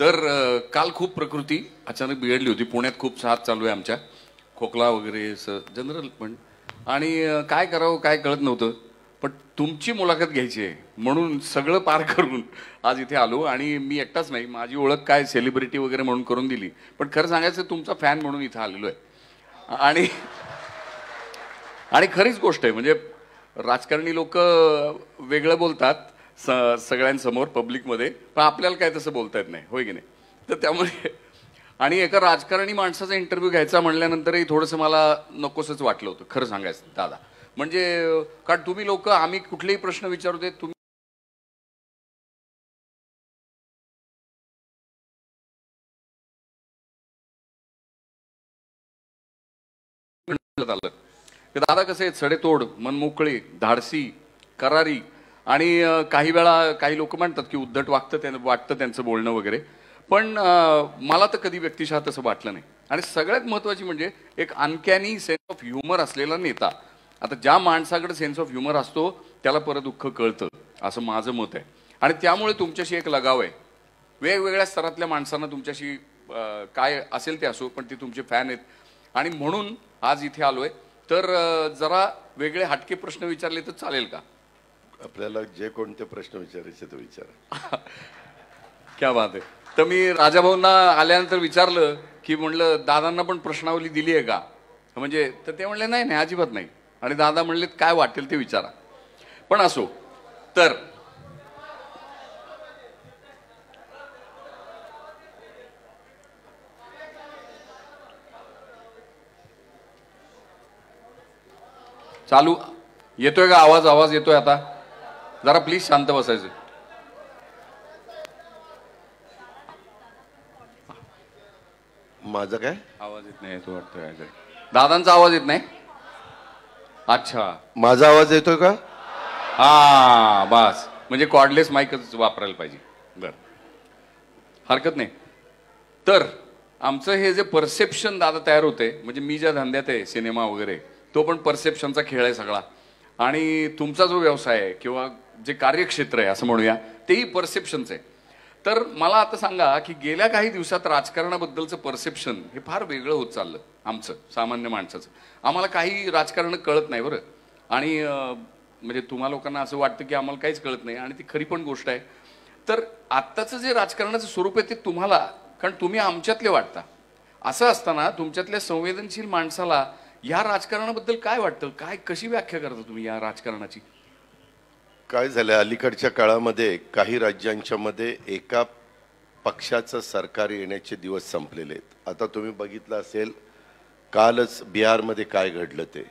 तर काल खूप प्रकृती अचानक बिघडली होती. पुण्यात खूप साथ चालू आहे आमच्या, खोकला वगैरे जनरल पण, आणि काय करावं काय कळत नव्हतं. पण तुमची मुलाखत घ्यायची आहे म्हणून सगळं पार करून आज इथे आलो. आणि मी एकटाच नाही, माझी ओळख काय सेलिब्रिटी वगैरे म्हणून करून दिली, पण खरं सांगायचं तुमचा फॅन म्हणून इथे आलेलो आहे. आणि खरीच गोष्ट आहे, म्हणजे राजकारणी लोक वेगळं बोलतात सगळ्यांसमोर पब्लिकमध्ये, पण आपल्याला काय तसं बोलता येत नाही, होय की नाही. तर त्यामुळे आणि एका राजकारणी माणसाचा इंटरव्ह्यू घ्यायचा म्हणल्यानंतरही थोडंसं मला नकोसंच वाटलं होतं खरं सांगायचं दादा. म्हणजे कारण तुम्ही लोक, आम्ही कुठलेही प्रश्न विचारू देत, तुम्ही आलं दादा कसे आहेत, सडेतोड, मनमोकळे, धाडसी, करारी. आणि काही वेळा काही लोक म्हणतात की उद्धट वाटतं त्यांचं बोलणं वगैरे, पण मला तर कधी व्यक्तिशः तसं वाटलं नाही. आणि सगळ्यात महत्त्वाची म्हणजे एक अनकॅनी सेन्स ऑफ ह्युमर असलेला नेता. आता ज्या माणसाकडे सेन्स ऑफ ह्युमर असतो त्याला परत दुःख कळतं, असं माझं मत आहे. आणि त्यामुळे तुमच्याशी एक लगाव आहे. वेगवेगळ्या स्तरातल्या माणसांना तुमच्याशी काय असेल ते असो, पण ते तुमचे फॅन आहेत आणि म्हणून आज इथे आलोय. तर जरा वेगळे हटके प्रश्न विचारले तर चालेल का? आपल्याला जे कोणते प्रश्न विचारायचे ते विचारा. क्या बात आहे. तर मी राजाभाऊंना आल्यानंतर विचारलं की म्हणलं दादांना पण प्रश्नावली दिली आहे का, म्हणजे तर ते म्हणले नाही नाही अजिबात नाही. आणि दादा म्हणले काय वाटेल ते विचारा. पण असो, तर चालू येतोय का आवाज? आवाज येतोय आता? जरा प्लीज शांत बसायचं. माझा काय आवाज येत नाही तो वाटतोय, दादांचा आवाज येत नाही. अच्छा, माझा आवाज येतोय का? हा बस, म्हणजे कॉर्डलेस माईकच वापरायला पाहिजे. बर, हरकत नाही. तर आमचं हे जे परसेप्शन दादा तयार होते, म्हणजे मी ज्या धंद्यात आहे सिनेमा वगैरे, तो पण परसेप्शनचा खेळ आहे सगळा. आणि तुमचा जो व्यवसाय आहे किंवा जे कार्यक्षेत्र आहे असं म्हणूया, तेही परसेप्शनचं आहे. तर मला आता सांगा की गेल्या काही दिवसात राजकारणाबद्दलचं परसेप्शन हे फार वेगळं होत चाललं आमचं, सामान्य माणसाचं. आम्हाला काही राजकारण कळत नाही बरं. आणि म्हणजे तुम्हा लोकांना असं वाटतं की आम्हाला काहीच कळत नाही, आणि ती खरी पण गोष्ट आहे. तर आत्ताचं जे राजकारणाचं स्वरूप आहे ते तुम्हाला, कारण तुम्ही आमच्यातले वाटता, असं असताना तुमच्यातल्या संवेदनशील माणसाला या राजकारणाबद्दल काय वाटतं, काय कशी व्याख्या करता तुम्ही या राजकारणाची? काय झालं, अलीकडच्या काळामध्ये काही राज्यांच्या मध्ये एका पक्षाचं सरकार येण्याचे दिवस संपलेले आहेत. आता तुम्ही बघितलं असेल कालच बिहारमध्ये काय घडलं ते.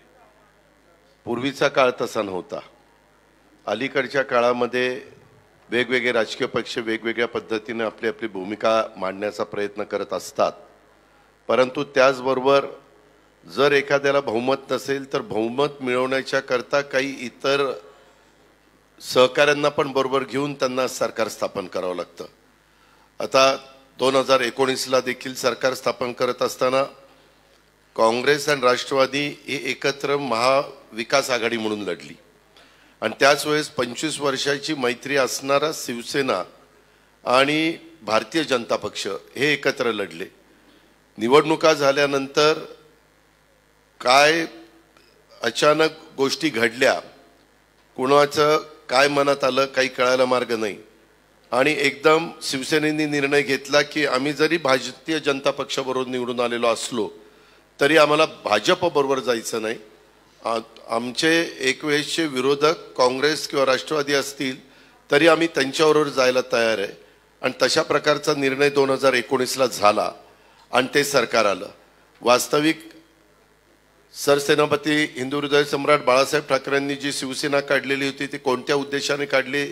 पूर्वीचा काळ तसा नव्हता. अलीकडच्या काळामध्ये वेगवेगळे राजकीय पक्ष वेगवेगळ्या पद्धतीने आपली आपली भूमिका मांडण्याचा प्रयत्न करत असतात. परंतु त्याचबरोबर जर एखाद्याला बहुमत नसेल तर बहुमत मिळवण्याच्या करता काही इतर सहकाऱ्यांना पण बरोबर घेऊन त्यांना सरकार स्थापन करावं लागतं. आता 2019ला देखील सरकार स्थापन करत असताना काँग्रेस आणि राष्ट्रवादी ही एकत्र महाविकास आघाडी म्हणून लढली. आणि त्याच वेळेस 25 वर्षाची मैत्री असणारा शिवसेना आणि भारतीय जनता पक्ष हे एकत्र लढले. निवडणुका झाल्यानंतर काय अचानक गोष्टी घडल्या, कुणाचं काय मनात आलं काही कळायला मार्ग नाही. आणि एकदम शिवसेनेने निर्णय घेतला की आम्ही जरी भारतीय जनता पक्षाबरोबर निवडून आलेलो असलो तरी आम्हाला भाजपबरोबर जायचं नाही. आमचे एक वेळेसचे विरोधक काँग्रेस किंवा राष्ट्रवादी असतील तरी आम्ही त्यांच्याबरोबर जायला तयार आहे. आणि तशा प्रकारचा निर्णय 2019ला झाला आणि ते सरकार आलं. वास्तविक सरसेनापती हिंदू हृदय सम्राट बाळासाहेब ठाकरेंनी जी शिवसेना काढलेली होती ती कोणत्या उद्देशाने काढली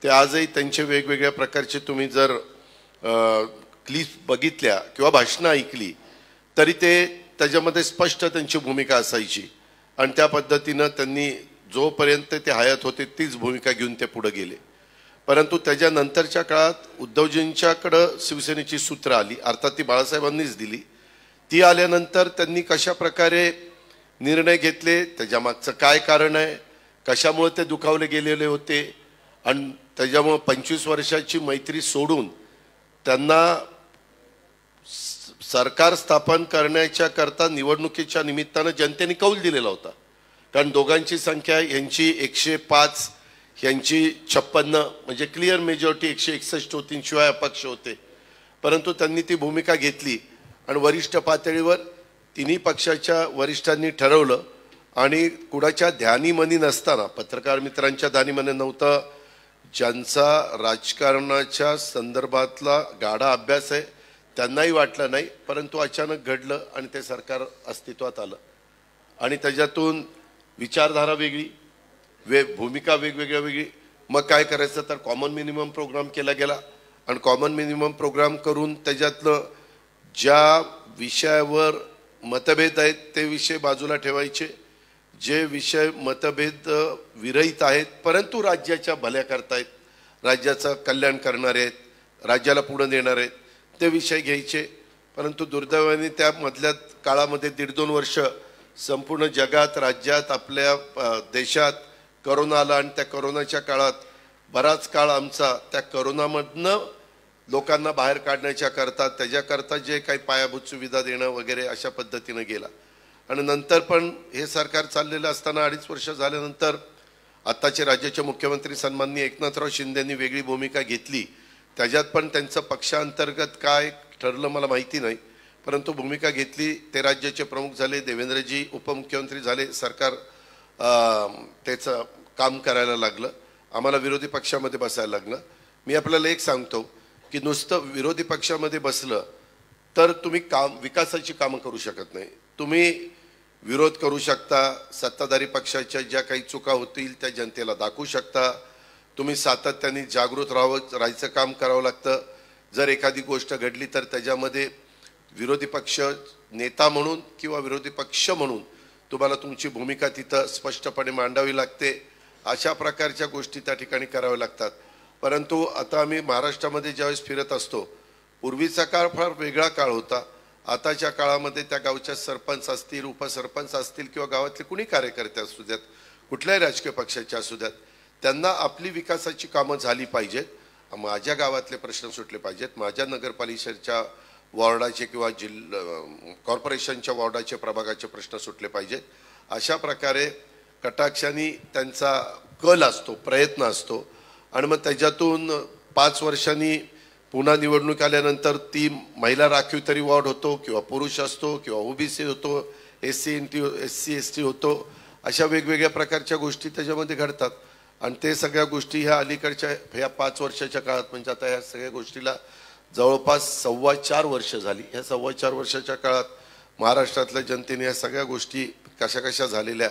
ते आजही त्यांचे वेगवेगळ्या प्रकारचे तुम्ही जर क्लिप बघितल्या किंवा भाषणं ऐकली तरी ते त्याच्यामध्ये स्पष्ट त्यांची भूमिका असायची. आणि त्या पद्धतीनं त्यांनी जोपर्यंत ते हयात होते तीच भूमिका घेऊन ते पुढे गेले. परंतु त्याच्यानंतरच्या काळात उद्धवजींच्याकडं शिवसेनेची सूत्र आली, अर्थात ती बाळासाहेबांनीच दिली. ती आल्यानंतर त्यांनी कशा प्रकारे निर्णय घेतले, त्याच्यामागचं काय कारण आहे, कशामुळे ते दुखावले गेलेले होते आणि त्याच्यामुळे 25 वर्षाची मैत्री सोडून त्यांना सरकार स्थापन करण्याच्या करता निवडणुकीच्या निमित्तानं जनतेने कौल दिलेला होता. कारण दोघांची संख्या यांची 105, यांची 56, म्हणजे क्लिअर मेजॉरिटी 161 होती, शिवाय अपक्ष होते. परंतु त्यांनी ती भूमिका घेतली आणि वरिष्ठ पातळीवर तिन्ही पक्षाच्या वरिष्ठांनी ठरवलं आणि कुणाच्या ध्यानीमनी नसताना, पत्रकार मित्रांच्या ध्यानीमनी नव्हतं, ज्यांचा राजकारणाच्या संदर्भातला गाढा अभ्यास आहे त्यांनाही वाटलं नाही, परंतु अचानक घडलं आणि ते सरकार अस्तित्वात आलं. आणि त्याच्यातून विचारधारा वेगळी, भूमिका वेगवेगळ्या वेगळी. मग काय करायचं तर कॉमन मिनिमम प्रोग्राम केला गेला आणि कॉमन मिनिमम प्रोग्राम करून त्याच्यातलं ज्या विषयावर मतभेद आहेत ते विषय बाजूला ठेवायचे, जे विषय मतभेद विरहित आहेत परंतु राज्याच्या भल्या करतायत, राज्याचं कल्याण करणारे आहेत, राज्याला पुढे नेणारे आहेत, ते विषय घ्यायचे. परंतु दुर्दैवाने त्या मधल्या काळामध्ये 1.5-2 वर्ष संपूर्ण जगात, राज्यात, आपल्या देशात करोना आला आणि त्या करोनाच्या काळात बराच काळ आमचा त्या करोनामधनं लोकांना बाहेर काढण्याच्या करता, त्याच्याकरता जे काही पायाभूत सुविधा देणं वगैरे अशा पद्धतीनं गेला. आणि नंतर पण हे सरकार चाललेलं असताना 2.5 वर्ष झाल्यानंतर आत्ताचे राज्याचे मुख्यमंत्री सन्माननीय एकनाथराव शिंदेंनी वेगळी भूमिका घेतली. त्याच्यात पण त्यांचं पक्षांतर्गत काय ठरलं मला माहिती नाही, परंतु भूमिका घेतली. ते राज्याचे प्रमुख झाले, देवेंद्रजी उपमुख्यमंत्री झाले, सरकार त्याचं काम करायला लागलं, आम्हाला विरोधी पक्षामध्ये बसायला लागलं. मी आपल्याला एक सांगतो की नुसतं विरोधी पक्षामध्ये बसलं तर तुम्ही विकासाची कामं करू शकत नाही. तुम्ही विरोध करू शकता, सत्ताधारी पक्षाच्या ज्या काही चुका होतील त्या जनतेला दाखवू शकता, तुम्ही सातत्याने जागृत राहायचं काम करावं लागतं. जर एखादी गोष्ट घडली तर त्याच्यामध्ये विरोधी पक्ष नेता म्हणून किंवा विरोधी पक्ष म्हणून तुम्हाला तुमची भूमिका तिथं स्पष्टपणे मांडावी लागते. अशा प्रकारच्या गोष्टी त्या ठिकाणी कराव्या लागतात. परंतु आता आम्ही महाराष्ट्रामध्ये ज्यावेळेस फिरत असतो, पूर्वीचा काळ फार वेगळा काळ होता. आताच्या काळामध्ये त्या गावच्या सरपंच असतील, उपसरपंच असतील किंवा गावातले कुणी कार्यकर्ते असू द्यात, कुठल्याही राजकीय पक्षाचे असू द्यात, त्यांना आपली विकासाची कामं झाली पाहिजेत, माझ्या गावातले प्रश्न सुटले पाहिजेत, माझ्या नगरपालिकेच्या वॉर्डाचे किंवा कॉर्पोरेशनच्या वॉर्डाचे प्रभागाचे प्रश्न सुटले पाहिजेत. अशा प्रकारे कटाक्षाने त्यांचा कल असतो, प्रयत्न असतो. आणि मग त्याच्यातून 5 वर्षांनी पुन्हा निवडणूक आल्यानंतर ती महिला राखीव तरी वॉर्ड होतो किंवा पुरुष असतो किंवा ओबीसी होतो, SC ST होतो, अशा वेगवेगळ्या प्रकारच्या गोष्टी त्याच्यामध्ये घडतात. आणि ते सगळ्या गोष्टी ह्या अलीकडच्या ह्या 5 वर्षाच्या काळात, म्हणजे आता ह्या सगळ्या गोष्टीला जवळपास 4.25 वर्ष झाली. ह्या 4.25 वर्षाच्या काळात महाराष्ट्रातल्या जनतेने ह्या सगळ्या गोष्टी कशा कशा झालेल्या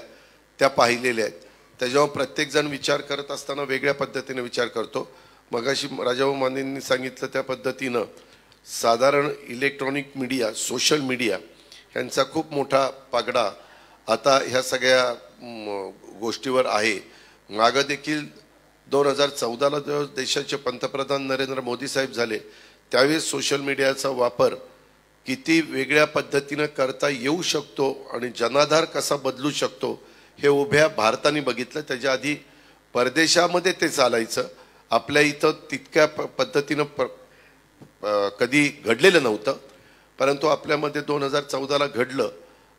त्या पाहिलेल्या आहेत. त्याच्यावर प्रत्येकजण विचार करत असताना वेगळ्या पद्धतीने विचार करतो. मगाशी राजाभाऊ मानेंनी सांगितलं त्या पद्धतीनं साधारण इलेक्ट्रॉनिक मीडिया, सोशल मीडिया ह्यांचा खूप मोठा पगडा आता ह्या सगळ्या गोष्टीवर आहे. मागं देखील 2014ला जेव्हा देशाचे पंतप्रधान नरेंद्र मोदी साहेब झाले त्यावेळेस सोशल मीडियाचा वापर किती वेगळ्या पद्धतीनं करता येऊ शकतो आणि जनाधार कसा बदलू शकतो हे उभ्या भारताने बघितलं. त्याच्या आधी परदेशामध्ये ते चालायचं, आपल्या इथं तितक्या पद्धतीनं कधी घडलेलं नव्हतं, परंतु आपल्यामध्ये 2014ला घडलं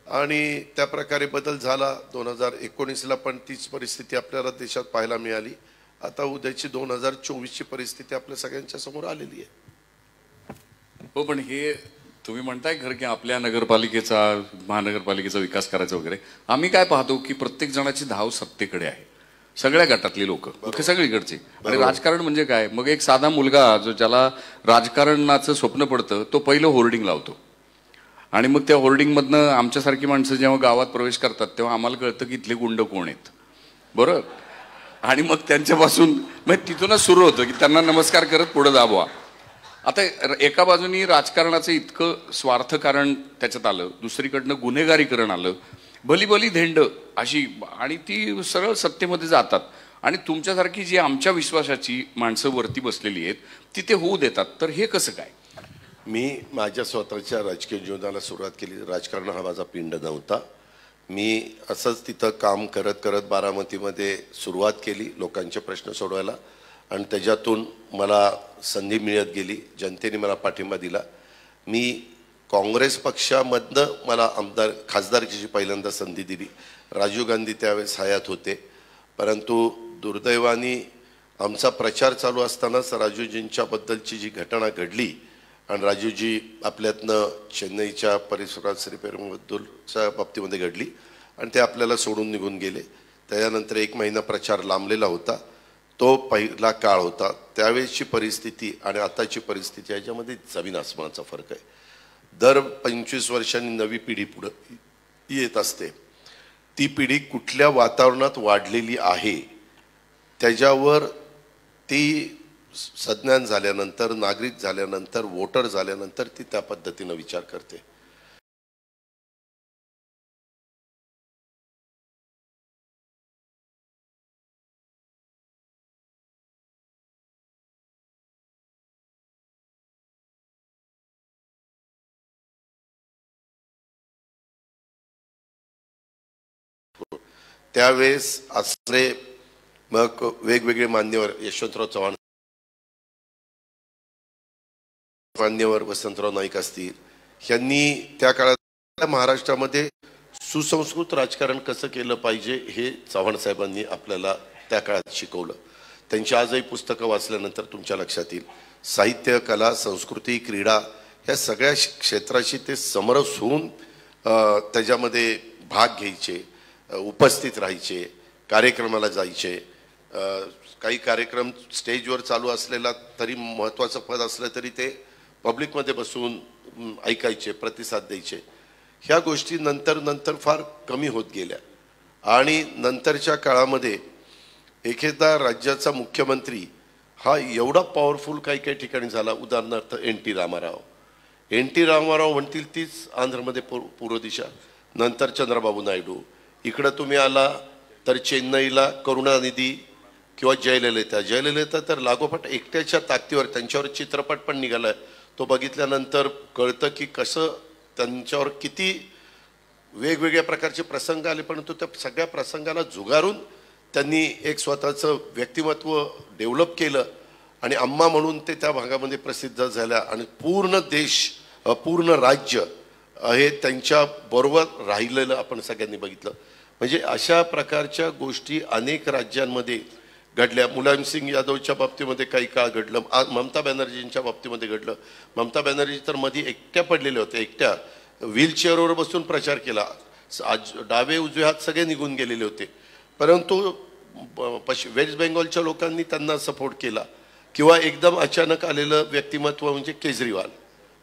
आणि त्या प्रकारे बदल झाला. 2019ला पण तीच परिस्थिती आपल्याला देशात पाहायला मिळाली. आता उद्याची 2024ची परिस्थिती आपल्या सगळ्यांच्या समोर आलेली आहे. हो, पण हे तुम्ही म्हणताय खरं की आपल्या नगरपालिकेचा, महानगरपालिकेचा विकास करायचा वगैरे, आम्ही काय पाहतो की प्रत्येक जणाची धाव सत्तेकडे आहे, सगळ्या गटातली लोक, सगळीकडची. आणि राजकारण म्हणजे काय, मग एक साधा मुलगा जो ज्याला राजकारणाचं स्वप्न पडतं तो पहिलं होर्डिंग लावतो आणि मग त्या होर्डिंगमधनं आमच्यासारखी माणसं जेव्हा गावात प्रवेश करतात तेव्हा आम्हाला कळतं की इथले गुंड कोण आहेत, बरोबर. आणि मग त्यांच्यापासून मग तिथूनच सुरू होतं की त्यांना नमस्कार करत पुढे दाबवा. आता एका बाजूनी राजकारणाचं इतकं स्वार्थकारण त्याच्यात आलं, दुसरीकडनं गुन्हेगारीकरण आलं, भली धेंड अशी, आणि ती सरळ सत्तेमध्ये जातात आणि तुमच्यासारखी जी आमच्या विश्वासाची माणसं वरती बसलेली आहेत ती ते होऊ देतात. तर हे कसं काय? मी माझ्या स्वतःच्या राजकीय जीवनाला सुरुवात केली. राजकारण हा माझा पिंड नव्हता. मी असंच तिथं काम करत करत बारामतीमध्ये सुरुवात केली लोकांचे प्रश्न सोडवायला. आणि त्याच्यातून मला संधी मिळत गेली, जनतेने मला पाठिंबा दिला. मी काँग्रेस पक्षामधनं मला खासदारकीची पहिल्यांदा संधी दिली. राजीव गांधी त्यावेळेस हयात होते, परंतु दुर्दैवाने आमचा प्रचार चालू असतानाच राजूजींच्या बद्दलची जी घटना घडली आणि राजूजी आपल्यातनं चेन्नईच्या परिसरात श्रीपेरुंबद्दूरच्या बाबतीमध्ये घडली आणि ते आपल्याला सोडून निघून गेले. त्याच्यानंतर 1 महिना प्रचार लांबलेला होता. तो पहिला काळ होता. त्यावेळेसची परिस्थिती आणि आताची परिस्थिती याच्यामध्ये जमीन आसमानाचा फरक आहे. दर 25 वर्षांनी नवी पिढी पुढे येत असते. ती पिढी कुठल्या वातावरणात वाढलेली आहे त्याच्यावर ती सज्ञान झाल्यानंतर, नागरिक झाल्यानंतर, वोटर झाल्यानंतर ती त्या पद्धतीनं विचार करते. त्यावेळेस असले मग वेगवेगळे मान्यवर, यशवंतराव चव्हाण, मान्यवर वसंतराव नाईक असतील, यांनी त्या काळात महाराष्ट्रामध्ये सुसंस्कृत राजकारण कसं केलं पाहिजे हे चव्हाण साहेबांनी आपल्याला त्या काळात शिकवलं. त्यांची आजही पुस्तकं वाचल्यानंतर तुमच्या लक्षात येईल, साहित्य, कला, संस्कृती, क्रीडा ह्या सगळ्या क्षेत्राशी ते समरस होऊन त्याच्यामध्ये भाग घ्यायचे, उपस्थित राहायचे, कार्यक्रमाला जायचे. काही कार्यक्रम स्टेजवर चालू असलेला तरी महत्त्वाचं पद असलं तरी ते पब्लिकमध्ये बसून ऐकायचे, प्रतिसाद द्यायचे. ह्या गोष्टी नंतर फार कमी होत गेल्या आणि नंतरच्या काळामध्ये एखादा राज्याचा मुख्यमंत्री हा एवढा पॉवरफुल काही ठिकाणी झाला. उदाहरणार्थ NT रामाराव म्हणतील तीच आंध्रमध्ये पूर्व दिशा, नंतर चंद्रबाबू नायडू. इकडं तुम्ही आला तर चेन्नईला करुणानिधी किंवा जयललिता तर लागोपाठ एकट्याच्या ताकदीवर त्यांच्यावर चित्रपट पण निघालाय. तो बघितल्यानंतर कळतं की कसं त्यांच्यावर किती वेगवेगळ्या प्रकारचे प्रसंग आले, परंतु त्या सगळ्या प्रसंगाला झुगारून त्यांनी एक स्वतःचं व्यक्तिमत्व डेव्हलप केलं आणि अम्मा म्हणून ते त्या भागामध्ये प्रसिद्ध झाल्या आणि पूर्ण देश, पूर्ण राज्य हे त्यांच्या बरोबर राहिलेलं आपण सगळ्यांनी बघितलं. म्हणजे अशा प्रकारच्या गोष्टी अनेक राज्यांमध्ये घडल्या. मुलायमसिंग यादवच्या बाबतीमध्ये काही काळ घडलं, ममता बॅनर्जींच्या बाबतीमध्ये घडलं. ममता बॅनर्जी तर मध्ये एकट्या पडलेल्या होत्या, एकट्या व्हीलचेअरवर बसून प्रचार केला. डावे उजवे हात सगळे निघून गेलेले होते, परंतु वेस्ट बेंगॉलच्या लोकांनी त्यांना सपोर्ट केला. किंवा एकदम अचानक आलेलं व्यक्तिमत्व म्हणजे केजरीवाल.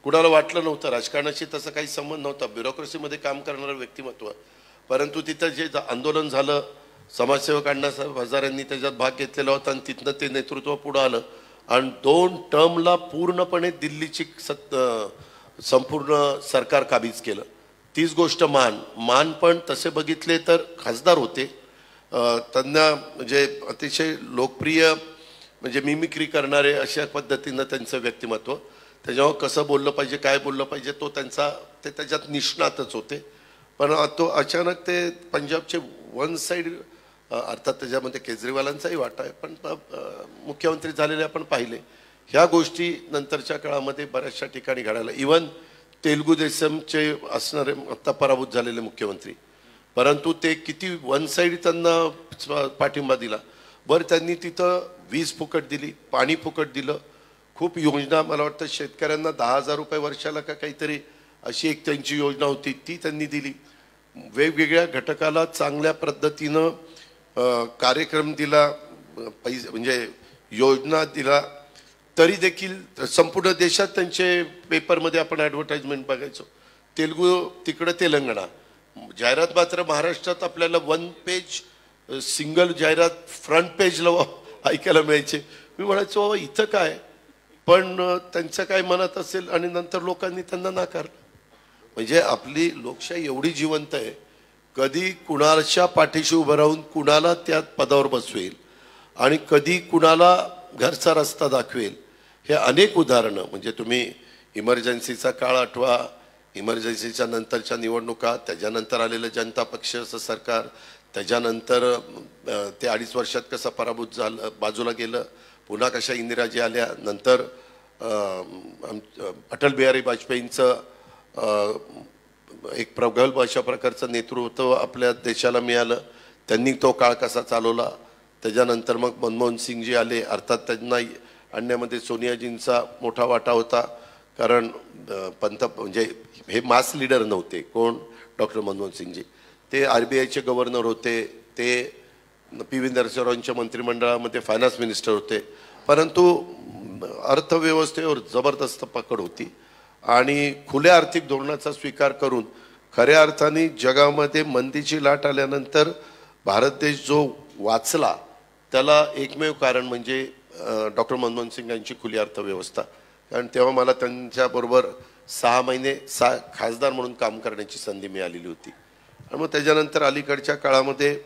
कुणाला वाटलं नव्हतं, राजकारणाशी तसं काही संबंध नव्हता, ब्युरोक्रेसीमध्ये काम करणारं व्यक्तिमत्व, परंतु तिथं जे आंदोलन झालं, समाजसेवक अण्णासाहेब हजारेंनी त्याच्यात भाग घेतलेला होता आणि तिथनं ते नेतृत्व पुढं आलं आणि 2 टर्मला पूर्णपणे दिल्लीची संपूर्ण सरकार काबीज केलं. तीच गोष्ट मान पण तसे बघितले तर खासदार होते. त्यांना म्हणजे अतिशय लोकप्रिय म्हणजे मिमिक्री करणारे अशा पद्धतीनं त्यांचं व्यक्तिमत्व, त्याच्यावर कसं बोललं पाहिजे, काय बोललं पाहिजे तो ते त्याच्यात निष्णातच होते. पण तो अचानक ते पंजाबचे वन साईड, अर्थात त्याच्यामध्ये केजरीवालांचाही वाटा आहे, पण मुख्यमंत्री झालेले आपण पाहिले. ह्या गोष्टी नंतरच्या काळामध्ये बऱ्याचशा ठिकाणी घडायला. इवन तेलुगू देशमचे असणारे आत्ता पराभूत झालेले मुख्यमंत्री, परंतु ते किती वन साईड त्यांना पाठिंबा दिला. बरं, त्यांनी तिथं वीज फुकट दिली, पाणी फुकट दिलं, खूप योजना, मला वाटतं शेतकऱ्यांना 10,000 रुपये वर्षाला का काहीतरी अशी एक त्यांची योजना होती ती त्यांनी दिली. वेगवेगळ्या घटकाला चांगल्या पद्धतीनं कार्यक्रम दिला, पैसे म्हणजे योजना दिला. तरी देखील संपूर्ण देशात त्यांचे पेपरमध्ये आपण ॲडव्हर्टाइजमेंट बघायचो. तेलुगू तिकडं तेलंगणा, जाहिरात मात्र महाराष्ट्रात आपल्याला 1 पेज सिंगल जाहिरात फ्रंट पेजला ऐकायला मिळायचे. मी म्हणायचो इथं काय, पण त्यांचं काय मनात असेल आणि नंतर लोकांनी त्यांना नाकारलं. म्हणजे आपली लोकशाही एवढी जिवंत आहे, कधी कुणाच्या पाठीशी उभं राहून कुणाला त्या पदावर बसवेल आणि कधी कुणाला घरचा रस्ता दाखवेल, हे अनेक उदाहरणं. म्हणजे तुम्ही इमर्जन्सीचा काळ आठवा, इमर्जन्सीच्या नंतरच्या निवडणुका, त्याच्यानंतर आलेलं जनता पक्षाचं सरकार, त्याच्यानंतर ते 2.5 वर्षात कसं पराभूत झालं, बाजूला गेलं, पुन्हा कशा इंदिराजी आल्या, नंतर अटल बिहारी वाजपेयींचं एक प्रगल्भ अशा प्रकारचं नेतृत्व आपल्या देशाला मिळालं, त्यांनी तो काळ कसा चालवला. त्याच्यानंतर मग मनमोहन सिंगजी आले, अर्थात त्यांना आणण्यामध्ये सोनियाजींचा मोठा वाटा होता, कारण म्हणजे हे मास लीडर नव्हते. कोण? डॉक्टर मनमोहन सिंगजी. ते RBIचे गव्हर्नर होते, ते PV नरसिंहरावांच्या मंत्रिमंडळामध्ये फायनान्स मिनिस्टर होते, परंतु अर्थव्यवस्थेवर जबरदस्त पकड होती आणि खुल्या आर्थिक धोरणाचा स्वीकार करून खऱ्या अर्थाने जगामध्ये मंदीची लाट आल्यानंतर भारत देश जो वाचला त्याला एकमेव कारण म्हणजे डॉक्टर मनमोहन सिंग यांची खुली अर्थव्यवस्था. कारण तेव्हा मला त्यांच्याबरोबर 6 महिने खासदार म्हणून काम करण्याची संधी मिळालेली होती. आणि मग त्याच्यानंतर अलीकडच्या काळामध्ये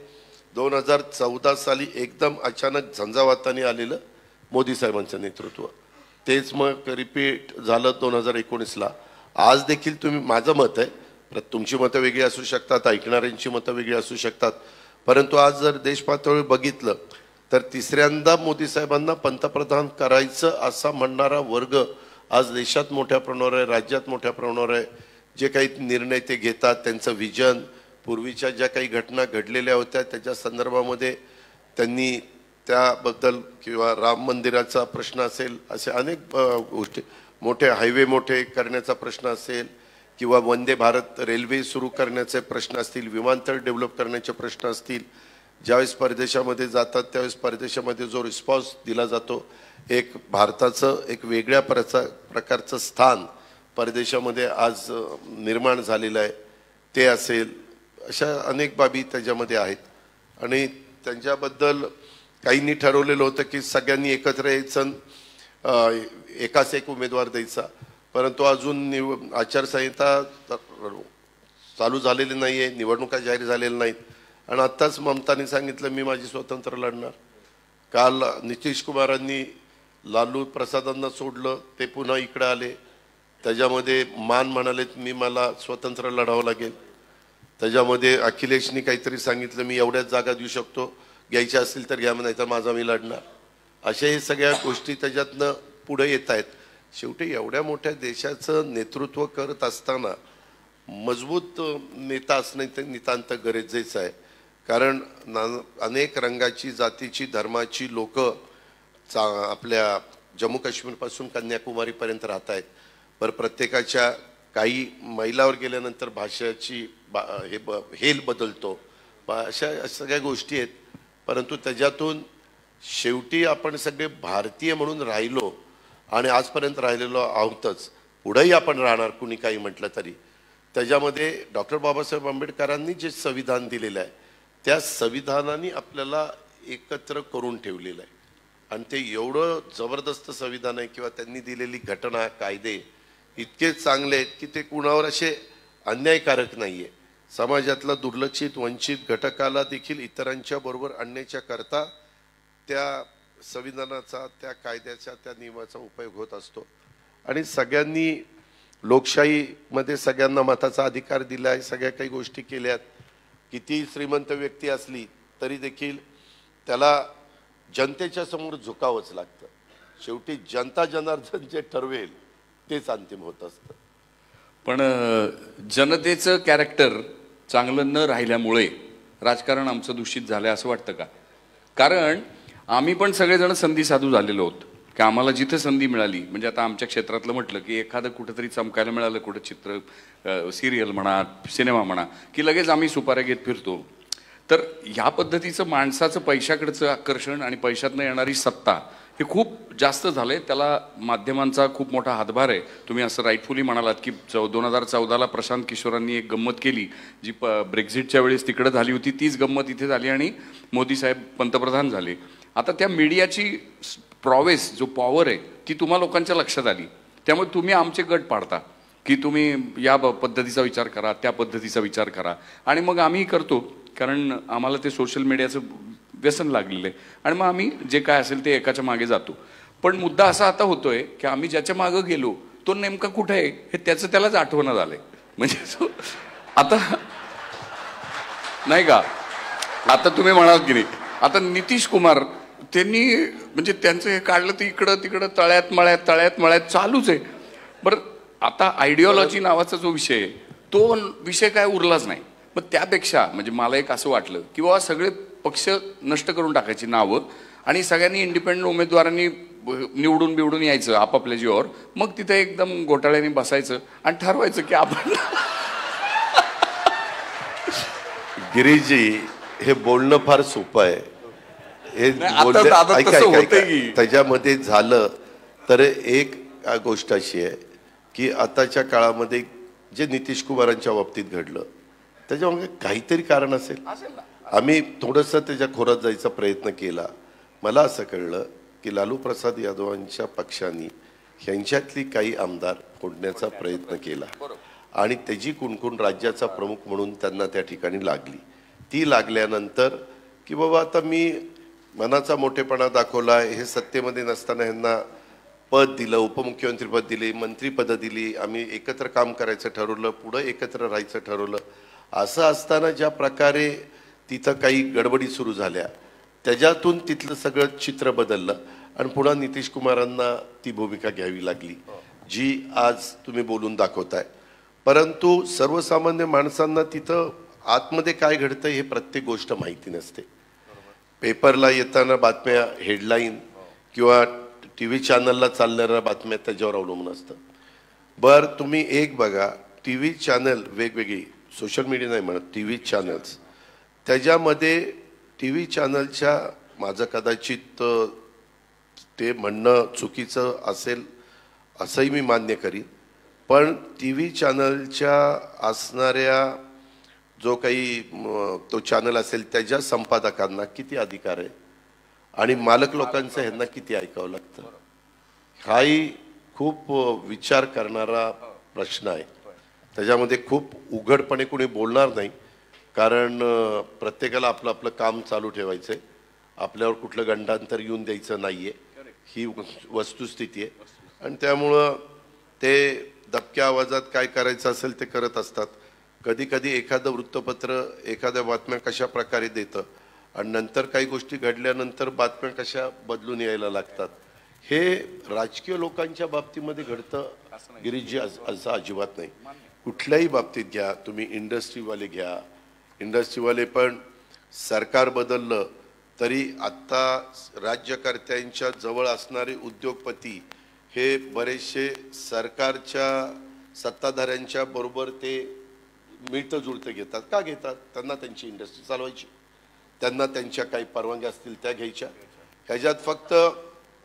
2014 साली एकदम अचानक झंझावाताने आलेलं मोदी साहेबांचं नेतृत्व, तेच मग रिपीट झालं 2019ला. आज देखील तुम्ही, माझं मत आहे, तुमची मतं वेगळी असू शकतात, ऐकणाऱ्यांची मतं वेगळी असू शकतात, परंतु आज जर देश पातळीवर बघितलं तर तिसऱ्यांदा मोदी साहेबांना पंतप्रधान करायचं असा म्हणणारा वर्ग आज देशात मोठ्या प्रमाणावर आहे, राज्यात मोठ्या प्रमाणावर आहे. जे काही निर्णय ते घेतात, त्यांचं विजन, पूर्वीच्या ज्या काही घटना घडलेल्या होत्या त्याच्या संदर्भामध्ये त्यांनी त्याबद्दल, किंवा राम मंदिराचा प्रश्न असेल, असे अनेक गोष्टी, मोठे हायवे मोठे करण्याचा प्रश्न असेल, किंवा वंदे भारत रेल्वे सुरू करण्याचे प्रश्न असतील, विमानतळ डेव्हलप करण्याचे प्रश्न असतील. ज्यावेळेस परदेशामध्ये जातात त्यावेळेस परदेशामध्ये जो रिस्पॉन्स दिला जातो, एक भारताचं एक वेगळ्या प्रकारचं स्थान परदेशामध्ये आज निर्माण झालेलं आहे, ते असेल. अशा अनेक बाबी त्याच्यामध्ये आहेत. आणि त्यांच्याबद्दल काहींनी ठरवलेलं होतं की सगळ्यांनी एकत्र यायचं, एकाच एक उमेदवार द्यायचा, परंतु अजून आचारसंहिता चालू झालेली नाही आहे, निवडणुका जाहीर झालेल्या नाहीत. आणि आत्ताच ममतानी सांगितलं मी माझी स्वतंत्र लढणार. काल नितीश कुमारांनी लालू प्रसादांना सोडलं, ते पुन्हा इकडे आले, त्याच्यामध्ये मान म्हणालेत मी मला स्वतंत्र लढावं लागेल. त्याच्यामध्ये अखिलेशनी काहीतरी सांगितलं मी एवढ्याच जागा देऊ शकतो, घ्यायच्या असतील तर घ्या, नाही तर माझा मी लढणार. अशा हे सगळ्या गोष्टी त्याच्यातनं पुढे येत आहेत. शेवटी एवढ्या मोठ्या देशाचं नेतृत्व करत असताना मजबूत नेता असणं ते नितांत गरजेचं आहे. कारण अनेक रंगाची, जातीची, धर्माची लोक आपल्या जम्मू काश्मीरपासून कन्याकुमारीपर्यंत राहत आहेत. बरं, प्रत्येकाच्या काही मैलावर गेल्यानंतर भाषेची हेल बदलतो, अशा सगळ्या गोष्टी आहेत. परंतु त्याच्यातून शेवटी आपण सगळे भारतीय म्हणून राहिलो आणि आजपर्यंत राहिलेलो आहोतच, पुढेही आपण राहणार कुणी काही म्हटलं तरी. त्याच्यामध्ये डॉक्टर बाबासाहेब आंबेडकरांनी जे संविधान दिलेलं आहे त्या संविधानाने आपल्याला एकत्र करून ठेवलेलं आहे. आणि ते एवढं जबरदस्त संविधान आहे, किंवा त्यांनी दिलेली घटना, कायदे इतके चांगले आहेत की ते कुणावर असे अन्यायकारक नाही आहे. समाजातला दुर्लक्षित, वंचित घटकाला देखील इतरांच्या बरोबर आणण्याच्या करता त्या संविधानाचा, त्या कायद्याचा, त्या नियमाचा उपयोग होत असतो. आणि सगळ्यांनी लोकशाहीमध्ये सगळ्यांना मताचा अधिकार दिला आहे, सगळ्या काही गोष्टी केल्यात. किती श्रीमंत व्यक्ती असली तरी देखील त्याला जनतेच्या समोर झुकावंच लागतं. शेवटी जनता जनार्दन जे ठरवेल तेच अंतिम होत असतं. पण जनतेचं कॅरेक्टर चांगलं न राहिल्यामुळे राजकारण आमचं दूषित झालं असं वाटतं का? कारण आम्ही पण सगळेजण संधी साधू झालेलो आहोत की आम्हाला जिथे संधी मिळाली, म्हणजे आता आमच्या क्षेत्रातलं म्हटलं की एखादं कुठेतरी चमकायला मिळालं, कुठं चित्र, सिरियल म्हणा, सिनेमा म्हणा, की लगेच आम्ही सुपाऱ्या घेत फिरतो. तर ह्या पद्धतीचं माणसाचं पैशाकडचं आकर्षण आणि पैशातनं येणारी सत्ता हे खूप जास्त झालंय. त्याला माध्यमांचा खूप मोठा हातभार आहे. तुम्ही असं राईटफुली म्हणालात की 2014ला प्रशांत किशोरांनी एक गंमत केली जी ब्रेक्झिटच्या वेळेस तिकडे झाली होती, तीच गंमत इथे झाली आणि मोदी साहेब पंतप्रधान झाले. आता त्या मीडियाची प्रॉवेस, जो पॉवर आहे, ती तुम्हा लोकांच्या लक्षात आली. त्यामुळे तुम्ही आमचे गट पाडता की तुम्ही या पद्धतीचा विचार करा, त्या पद्धतीचा विचार करा, आणि मग आम्ही करतो, कारण आम्हाला ते सोशल मीडियाचं व्यसन लागलेलं आहे. आणि मग आम्ही जे काय असेल ते एकाच्या मागे जातो. पण मुद्दा असा आता होतोय की आम्ही ज्याच्या मागे गेलो तो नेमका कुठे आहे हे त्याचं त्यालाच आठवण झालंय. म्हणजे आता नाही का, आता तुम्ही म्हणाल की नाही, आता नितीश कुमार त्यांनी म्हणजे त्यांचं हे काढलं तर इकडं तिकडं तळ्यात मळ्यात चालूच आहे. बरं, आता आयडिओलॉजी नावाचा जो विषय आहे तो विषय काय उरलाच नाही. मग त्यापेक्षा म्हणजे मला एक असं वाटलं की बाबा सगळे पक्ष नष्ट करून टाकायची नावं आणि सगळ्यांनी इंडिपेंडंट उमेदवारांनी निवडून यायचं आपापल्या जीवावर. मग तिथे एकदम घोटाळ्याने बसायचं आणि ठरवायचं की आपण गिरीशजी, हे बोलणं फार सोपं आहे. हे त्याच्यामध्ये झालं तर एक गोष्ट अशी आहे की आताच्या काळामध्ये जे नितीश कुमारांच्या बाबतीत घडलं त्याच्यामध्ये काहीतरी कारण असेल. आम्ही थोडंसं त्याच्या खोरात जायचा प्रयत्न केला. मला असं कळलं की लालू प्रसाद यादवांच्या पक्षाने ह्यांच्यातली काही आमदार फोडण्याचा प्रयत्न केला आणि त्याची कुणकुण राज्याचा प्रमुख म्हणून त्यांना त्या ठिकाणी लागली. ती लागल्यानंतर की बाबा आता मी मनाचा मोठेपणा दाखवला, हे सत्तेमध्ये नसताना ह्यांना पद दिलं, उपमुख्यमंत्रीपद दिले, मंत्रीपदं दिली, आम्ही एकत्र काम करायचं ठरवलं, पुढं एकत्र राहायचं ठरवलं. असं असताना ज्या प्रकारे तिथं काही गडबडी सुरू झाल्या त्याच्यातून तिथलं सगळं चित्र बदललं आणि पुन्हा नितीश कुमारांना ती भूमिका घ्यावी लागली जी आज तुम्ही बोलून दाखवताय. परंतु सर्वसामान्य माणसांना तिथं आतमध्ये काय घडतं हे प्रत्येक गोष्ट माहिती नसते. पेपरला येताना बातम्या, हेडलाईन किंवा टी व्ही चॅनलला चालणाऱ्या बातम्या त्याच्यावर अवलंबून असतं. बरं, तुम्ही एक बघा, टी व्ही चॅनल वेगवेगळी, सोशल मीडिया नाही म्हणत, टी व्ही चॅनल्स, त्याच्यामध्ये टी व्ही चॅनलच्या, माझं कदाचित ते म्हणणं चुकीचं असेल असंही मी मान्य करीन, पण टी व्ही चॅनलच्या असणाऱ्या जो काही तो चॅनल असेल त्याच्या संपादकांना किती अधिकार आहे आणि मालक लोकांचं ह्यांना किती ऐकावं लागतं, हाही खूप विचार करणारा प्रश्न आहे. त्याच्यामध्ये खूप उघडपणे कोणी बोलणार नाही, कारण प्रत्येकाला आपलं आपलं काम चालू ठेवायचं आहे, आपल्यावर कुठलं गंडांतर येऊन द्यायचं नाही आहे, ही वस्तुस्थिती आहे. आणि त्यामुळं ते दबक्या आवाजात काय करायचं असेल ते करत असतात. कधी कधी एखादं वृत्तपत्र एखाद्या बातम्या कशा प्रकारे देतं आणि नंतर काही गोष्टी घडल्यानंतर बातम्या कशा बदलून यायला लागतात, हे राजकीय लोकांच्या बाबतीमध्ये घडतं गिरीशजी, असं अजिबात नाही. कुठल्याही बाबतीत घ्या तुम्ही, इंडस्ट्रीवाले घ्या, इंडस्ट्रीवाले पण सरकार बदललं तरी आत्ता राज्यकर्त्यांच्या जवळ असणारे उद्योगपती हे बरेचसे सरकारच्या सत्ताधाऱ्यांच्या बरोबर ते मिळतं जुळतं घेतात. का घेतात? त्यांना त्यांची इंडस्ट्री चालवायची, त्यांना त्यांच्या काही परवानग्या असतील त्या घ्यायच्या. ह्याच्यात फक्त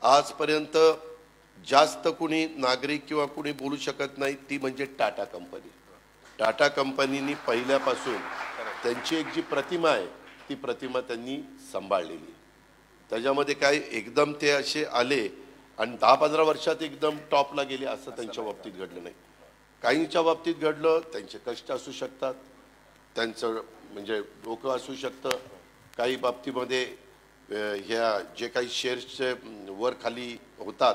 आजपर्यंत जास्त कुणी नागरिक किंवा कुणी बोलू शकत नाही ती म्हणजे टाटा कंपनी. टाटा कंपनीनी पहिल्यापासून त्यांची एक जी प्रतिमा आहे ती प्रतिमा त्यांनी सांभाळलेली. त्याच्यामध्ये काय एकदम ते असे आले आणि 10-15 वर्षात एकदम टॉपला गेले असं त्यांच्या बाबतीत घडलं नाही. काहींच्या बाबतीत घडलं, त्यांचे कष्ट असू शकतात, त्यांचं म्हणजे डोकं असू शकतं, काही बाबतीमध्ये ह्या जे काही शेअर्सचे वर खाली होतात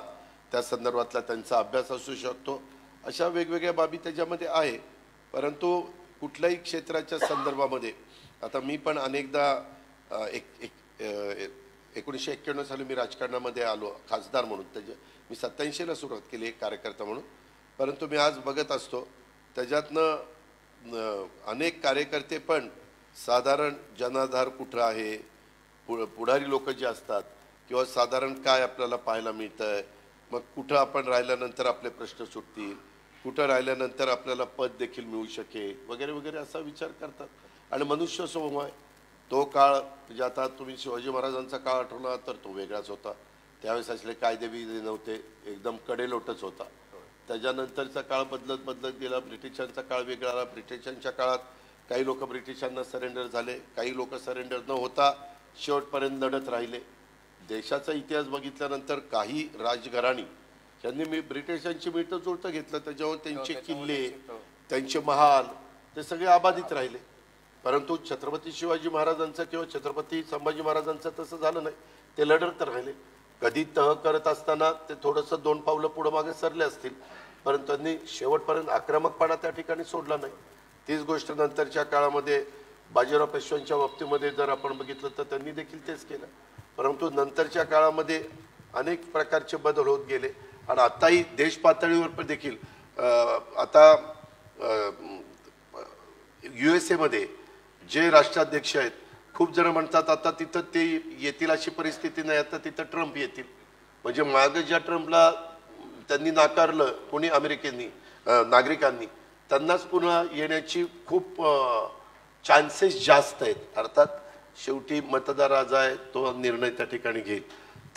त्या संदर्भातला त्यांचा अभ्यास असू शकतो. अशा वेगवेगळ्या बाबी त्याच्यामध्ये आहे. परंतु कुठल्याही क्षेत्राच्या संदर्भामध्ये आता मी पण अनेकदा 1991 साली मी राजकारणामध्ये आलो खासदार म्हणून. मी 87ला सुरुवात केली एक कार्यकर्ता म्हणून. परंतु मी आज बघत असतो त्याच्यातनं अनेक कार्यकर्ते पण साधारण जनाधार कुठं आहे, पुढारी लोक जे असतात किंवा साधारण काय आपल्याला पाहायला मिळतंय, मग कुठं आपण राहिल्यानंतर आपले प्रश्न सुटतील, कुठं राहिल्यानंतर आपल्याला पद देखील मिळू शकेल वगैरे वगैरे असा विचार करतात. आणि मनुष्य स्वभाव आहे तो काळ, म्हणजे आता तुम्ही शिवाजी महाराजांचा काळ आठवला तर तो वेगळाच होता. त्यावेळेस असले कायदे बियदे नव्हते, एकदम कडेलोटच होता. त्याच्यानंतरचा काळ बदलत बदलत गेला. ब्रिटिशांचा काळ वेगळा आला. ब्रिटिशांच्या काळात काही लोक ब्रिटिशांना सरेंडर झाले, काही लोक सरेंडर न होता शेवटपर्यंत लढत राहिले. देशाचा इतिहास बघितल्यानंतर काही राजघराणी यांनी ब्रिटिशांची मिळतं जुळतं घेतलं, त्याच्यावर त्यांचे किल्ले, त्यांचे महाल ते सगळे अबाधित राहिले. परंतु छत्रपती शिवाजी महाराजांचं किंवा छत्रपती संभाजी महाराजांचं तसं झालं नाही. ते लढत राहिले. कधी तह करत असताना ते थोडंसं 2 पावलं पुढं मागे सरले असतील, परंतु त्यांनी शेवटपर्यंत आक्रमकपणा त्या ठिकाणी सोडला नाही. तीच गोष्ट नंतरच्या काळामध्ये बाजीराव पेशव्यांच्या बाबतीमध्ये जर आपण बघितलं तर त्यांनी देखील तेच केलं. परंतु नंतरच्या काळामध्ये अनेक प्रकारचे बदल होत गेले आणि आताही देश पातळीवर पण देखील आता USA मध्ये जे राष्ट्राध्यक्ष आहेत, खूप जण म्हणतात आता तिथं ते येतील अशी परिस्थिती नाही, आता तिथं ट्रम्प येतील. म्हणजे मागे ज्या ट्रम्पला त्यांनी नाकारलं कोणी अमेरिकेनी नागरिकांनी, त्यांनाच पुन्हा येण्याची खूप चान्सेस जास्त आहेत. अर्थात शेवटी मतदार राजा आहे, तो निर्णय त्या ठिकाणी घेईल.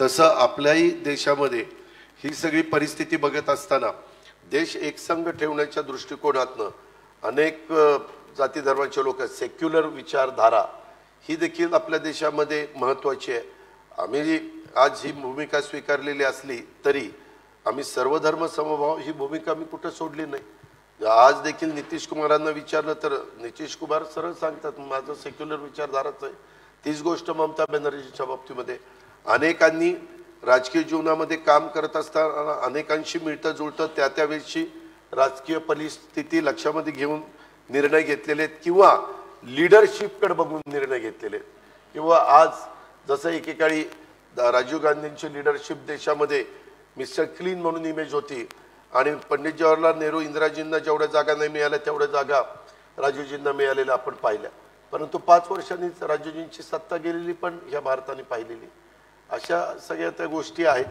तसं आपल्याही देशामध्ये ही सगळी परिस्थिती बघत असताना देश एकसंघ ठेवण्याच्या दृष्टिकोनातनं अनेक जाती धर्माचे लोक, सेक्युलर विचारधारा ही देखील आपल्या देशामध्ये महत्त्वाची आहे. आम्ही आज ही भूमिका स्वीकारलेली असली तरी आम्ही सर्वधर्म समभाव ही भूमिका मी कुठं सोडली नाही. आज देखील नितीश कुमारांना विचारलं तर नितीश कुमार सरळ सांगतात माझं सेक्युलर विचारधाराच आहे. तीच गोष्ट ममता बॅनर्जीच्या बाबतीमध्ये. अनेकांनी राजकीय जीवनामध्ये काम करत असताना अनेकांशी मिळतं जुळतं त्या त्यावेळेची राजकीय परिस्थिती लक्षामध्ये घेऊन निर्णय घेतलेले आहेत किंवा लिडरशिपकडे बघून निर्णय घेतलेले आहेत. किंवा आज जसं एकेकाळी राजीव गांधींची लिडरशिप देशामध्ये मिस्टर क्लीन म्हणून इमेज होती आणि पंडित जवाहरलाल नेहरू इंदिराजींना जेवढ्या जागा नाही मिळाल्या तेवढ्या जागा राजीवजींना मिळालेल्या आपण पाहिल्या. परंतु 5 वर्षांनीच राजीवजींची सत्ता गेलेली पण ह्या भारताने पाहिलेली. अशा सगळ्या त्या गोष्टी आहेत.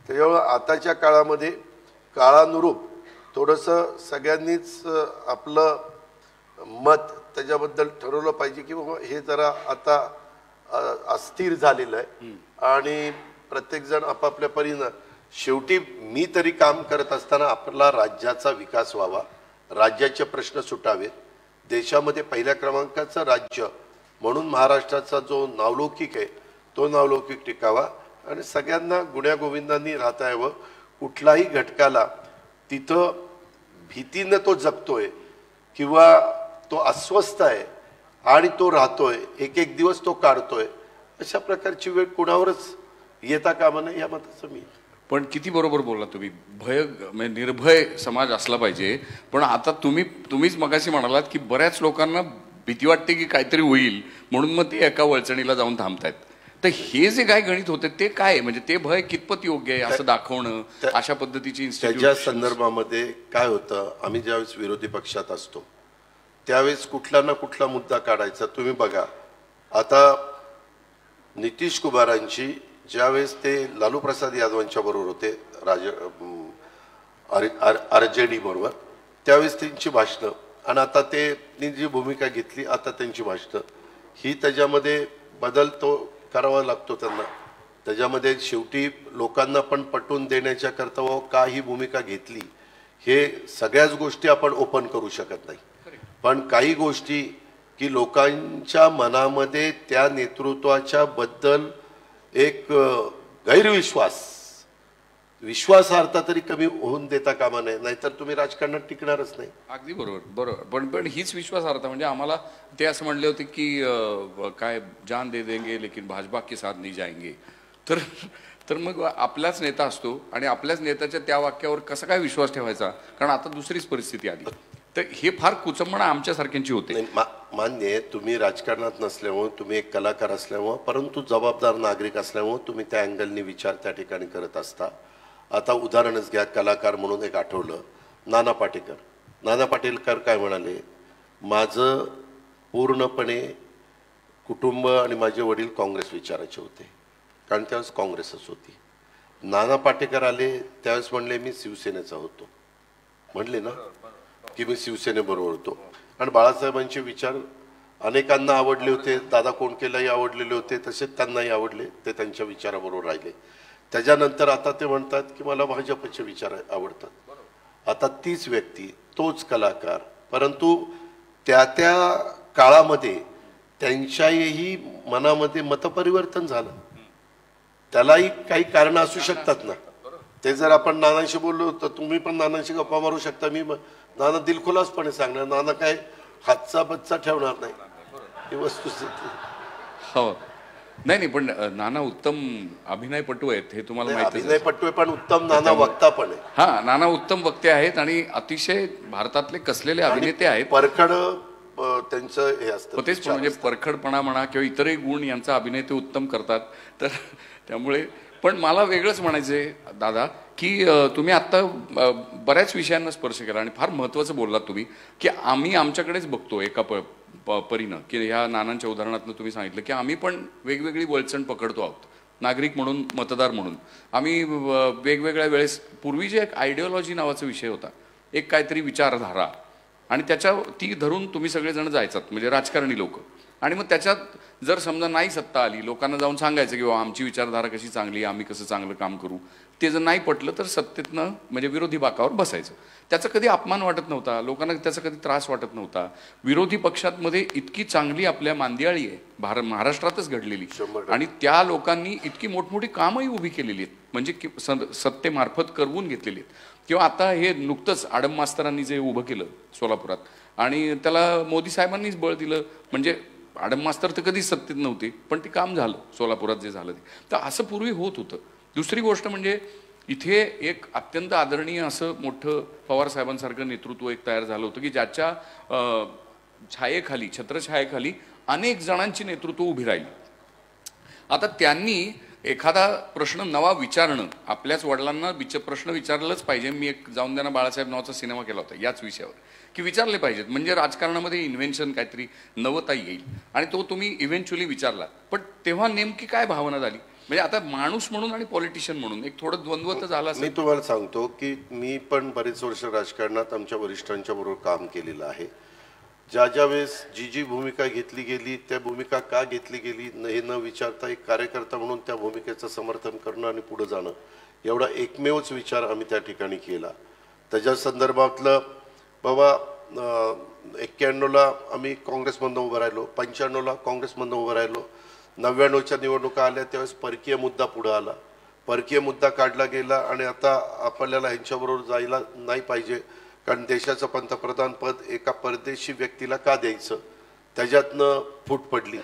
त्याच्यामुळे आताच्या काळामध्ये काळानुरूप थोडंसं सगळ्यांनीच आपलं मत त्याच्याबद्दल ठरवलं पाहिजे की बाबा हे जरा आता अस्थिर झालेलं आहे आणि प्रत्येकजण आपापल्या परीनं. शेवटी मी तरी काम करत असताना आपला राज्याचा विकास व्हावा, राज्याचे प्रश्न सुटावेत, देशामध्ये पहिल्या क्रमांकाचं राज्य म्हणून महाराष्ट्राचा जो नावलौकिक आहे तो नावलौकिक टिकावा आणि सगळ्यांना गुण्यागोविंदांनी राहता यावं. कुठलाही घटकाला तिथं भीतीनं तो जगतोय किंवा तो अस्वस्थ आहे आणि तो राहतोय, एक एक दिवस तो काढतोय, अशा प्रकारची वेळ कुणावरच येता कामा नये या मताचं मी. पण किती बरोबर बोलला तुम्ही. म्हणजे निर्भय समाज असला पाहिजे. पण आता तुम्हीच मगाशी म्हणालात की बऱ्याच लोकांना भीती वाटते की काहीतरी होईल म्हणून मग ते एका वळचणीला जाऊन थांबतायत. तर हे जे काय गणित होते ते काय, म्हणजे ते भय कितपत योग्य आहे असं दाखवणं, अशा पद्धतीची त्याच्या संदर्भामध्ये काय होतं, आम्ही ज्यावेळेस विरोधी पक्षात असतो त्यावेळेस कुठला ना कुठला मुद्दा काढायचा. तुम्ही बघा आता नितीश कुमारांची ज्यावेळेस ते लालू प्रसाद यादवांच्या बरोबर होते RJD बरोबर, त्यावेळेस त्यांची भाषणं आणि आता ते जी भूमिका घेतली आता त्यांची भाषणं ही त्याच्यामध्ये बदल तो करावा लागतो त्यांना. त्याच्यामध्ये शेवटी लोकांना पण पटवून देण्याच्या करता का ही भूमिका घेतली हे सगळ्याच गोष्टी आपण ओपन करू शकत नाही. पण काही गोष्टी की लोकांच्या मनामध्ये त्या नेतृत्वाच्या बद्दल एक विश्वासार्हता तरी कमी होऊन देता कामा नये, नाहीतर तुम्ही राजकारणात टिकणारच नाही. अगदी बरोबर. पण हीच विश्वासार्हता म्हणजे आम्हाला ते असं म्हणले होते की काय जान दे देंगे लेकिन भाजपा के साथ नहीं जाएंगे. तर मग आपलाच नेता असतो आणि आपल्याच नेत्याच्या त्या वाक्यावर कसा काय विश्वास ठेवायचा, कारण आता दुसरीच परिस्थिती आली. तर हे फार कुचंबणा आमच्यासारख्यांची होते. मान्य आहे, तुम्ही राजकारणात नसल्यामुळे, तुम्ही एक कलाकार असल्यामुळे, परंतु जबाबदार नागरिक असल्यामुळे तुम्ही त्या अँगलनी विचार त्या ठिकाणी करत असता. आता उदाहरणच घ्या, कलाकार म्हणून एक आठवलं, नाना पाटेकर काय म्हणाले, माझं पूर्णपणे कुटुंब आणि माझे वडील काँग्रेस विचाराचे होते, कारण त्यावेळेस काँग्रेसच होती. नाना पाटेकर आले त्यावेळेस म्हणले मी शिवसेनेचा होतो, म्हणले ना की मी शिवसेनेबरोबर होतो. आणि बाळासाहेबांचे विचार अनेकांना आवडले होते, दादा कोंडकेलाही आवडलेले होते, तसेच त्यांनाही आवडले, ते त्यांच्या विचाराबरोबर राहिले. त्याच्यानंतर आता ते म्हणतात की मला भाजपचे विचार आवडतात. आता तीच व्यक्ती, तोच कलाकार, परंतु त्या काळामध्ये त्यांच्याही मनामध्ये मतपरिवर्तन झालं. त्यालाही काही कारण असू शकतात ना. ते जर आपण नानांशी बोललो तर तुम्ही पण नानांशी गप्पा मारू शकता, मी नाना दिलखुलासपणे सांगणार, नाना काय हातचा बच्चा ठेवणार नाही, ही वस्तुस्थिती. हो, नाही पण नाना उत्तम अभिनयपटू आहेत हे तुम्हाला माहिती आहे. अभिनयपटू आहे पण उत्तम नाना वक्ता पण आहे. हा, नाना उत्तम वक्ते आहेत आणि अतिशय भारतातले कसलेले अभिनेते आहेत. परखड त्यांचं हे असतं. तेच पण म्हणजे परखडपणा म्हणा किंवा इतरही गुण यांचा अभिनय ते उत्तम करतात. तर त्यामुळे पण मला वेगळंच म्हणायचंय दादा की तुम्ही आत्ता बऱ्याच विषयांना स्पर्श केला आणि फार महत्त्वाचं बोललात तुम्ही की आम्ही आमच्याकडेच बघतो एका परीनं की ह्या नानांच्या उदाहरणातून तुम्ही सांगितलं की आम्ही पण वेगवेगळी वळचण पकडतो आहोत नागरिक म्हणून मतदार म्हणून. आम्ही वेगवेगळ्या वेळेस पूर्वी जे एक आयडिओलॉजी नावाचा विषय होता एक काहीतरी विचारधारा आणि त्याच्या ती धरून तुम्ही सगळेजण जायचात म्हणजे राजकारणी लोक आणि मग त्याच्यात जर समजा नाही सत्ता आली लोकांना जाऊन सांगायचं की बाबा आमची विचारधारा कशी चांगली आम्ही कसं चांगलं काम करू. ते जर नाही पटलं तर सत्तेतनं म्हणजे विरोधी बाकावर बसायचं. त्याचा कधी अपमान वाटत नव्हता लोकांना त्याचा कधी त्रास वाटत नव्हता. विरोधी पक्षांमध्ये इतकी चांगली आपल्या मांदियाळी आहे महाराष्ट्रातच घडलेली आणि त्या लोकांनी इतकी मोठमोठी कामही उभी केलेली आहेत म्हणजे सत्तेमार्फत करवून घेतलेली आहेत. किंवा आता हे नुकतंच आडम मास्तरांनी जे उभं केलं सोलापुरात आणि त्याला मोदी साहेबांनीच बळ दिलं म्हणजे आडम मास्तर तर कधीच सत्तेत नव्हते पण ते काम झालं सोलापुरात जे झालं ते. तर असं पूर्वी होत होतं. दुसरी गोष्ट म्हणजे इथे एक अत्यंत आदरणीय असं मोठं पवार साहेबांसारखं नेतृत्व एक तयार झालं होतं की ज्याच्या छायेखाली छत्रछायेखाली अनेक जणांची नेतृत्व उभी राहिली. आता त्यांनी एखादा प्रश्न नवा विचारणं आपल्याच वडिलांना प्रश्न विचारलंच पाहिजे. मी एक जाऊन द्या ना बाळासाहेब नावाचा सिनेमा केला होता याच विषयावर की विचारले पाहिजेत म्हणजे राजकारणामध्ये इन्व्हेन्शन काहीतरी नवता येईल आणि तो तुम्ही इव्हेंच्युअली विचारला. पण तेव्हा नेमकी काय भावना झाली म्हणजे आता माणूस म्हणून आणि पॉलिटिशियन म्हणून एक थोडं द्वंद्व तर झालं. मी तुम्हाला सांगतो की मी पण बरेच वर्ष राजकारणात आमच्या वरिष्ठांच्या बरोबर काम केलेलं आहे. ज्या वेळेस जी भूमिका घेतली गेली त्या भूमिका का घेतली गेली हे न विचारता एक कार्यकर्ता म्हणून त्या भूमिकेचं समर्थन करणं आणि पुढे जाणं एवढा एकमेवच विचार आम्ही त्या ठिकाणी केला. त्याच्या संदर्भातलं बाबा 91ला आम्ही काँग्रेसमधनं उभं राहिलो 95ला काँग्रेसमधनं उभं राहिलो 99च्या निवडणुका आल्या त्यावेळेस परकीय मुद्दा पुढे आला. परकीय मुद्दा काढला गेला आणि आता आपल्याला ह्यांच्याबरोबर जायला नाही पाहिजे कारण देशाचं पंतप्रधान पद एका परदेशी व्यक्तीला का द्यायचं त्याच्यातनं फूट पडली.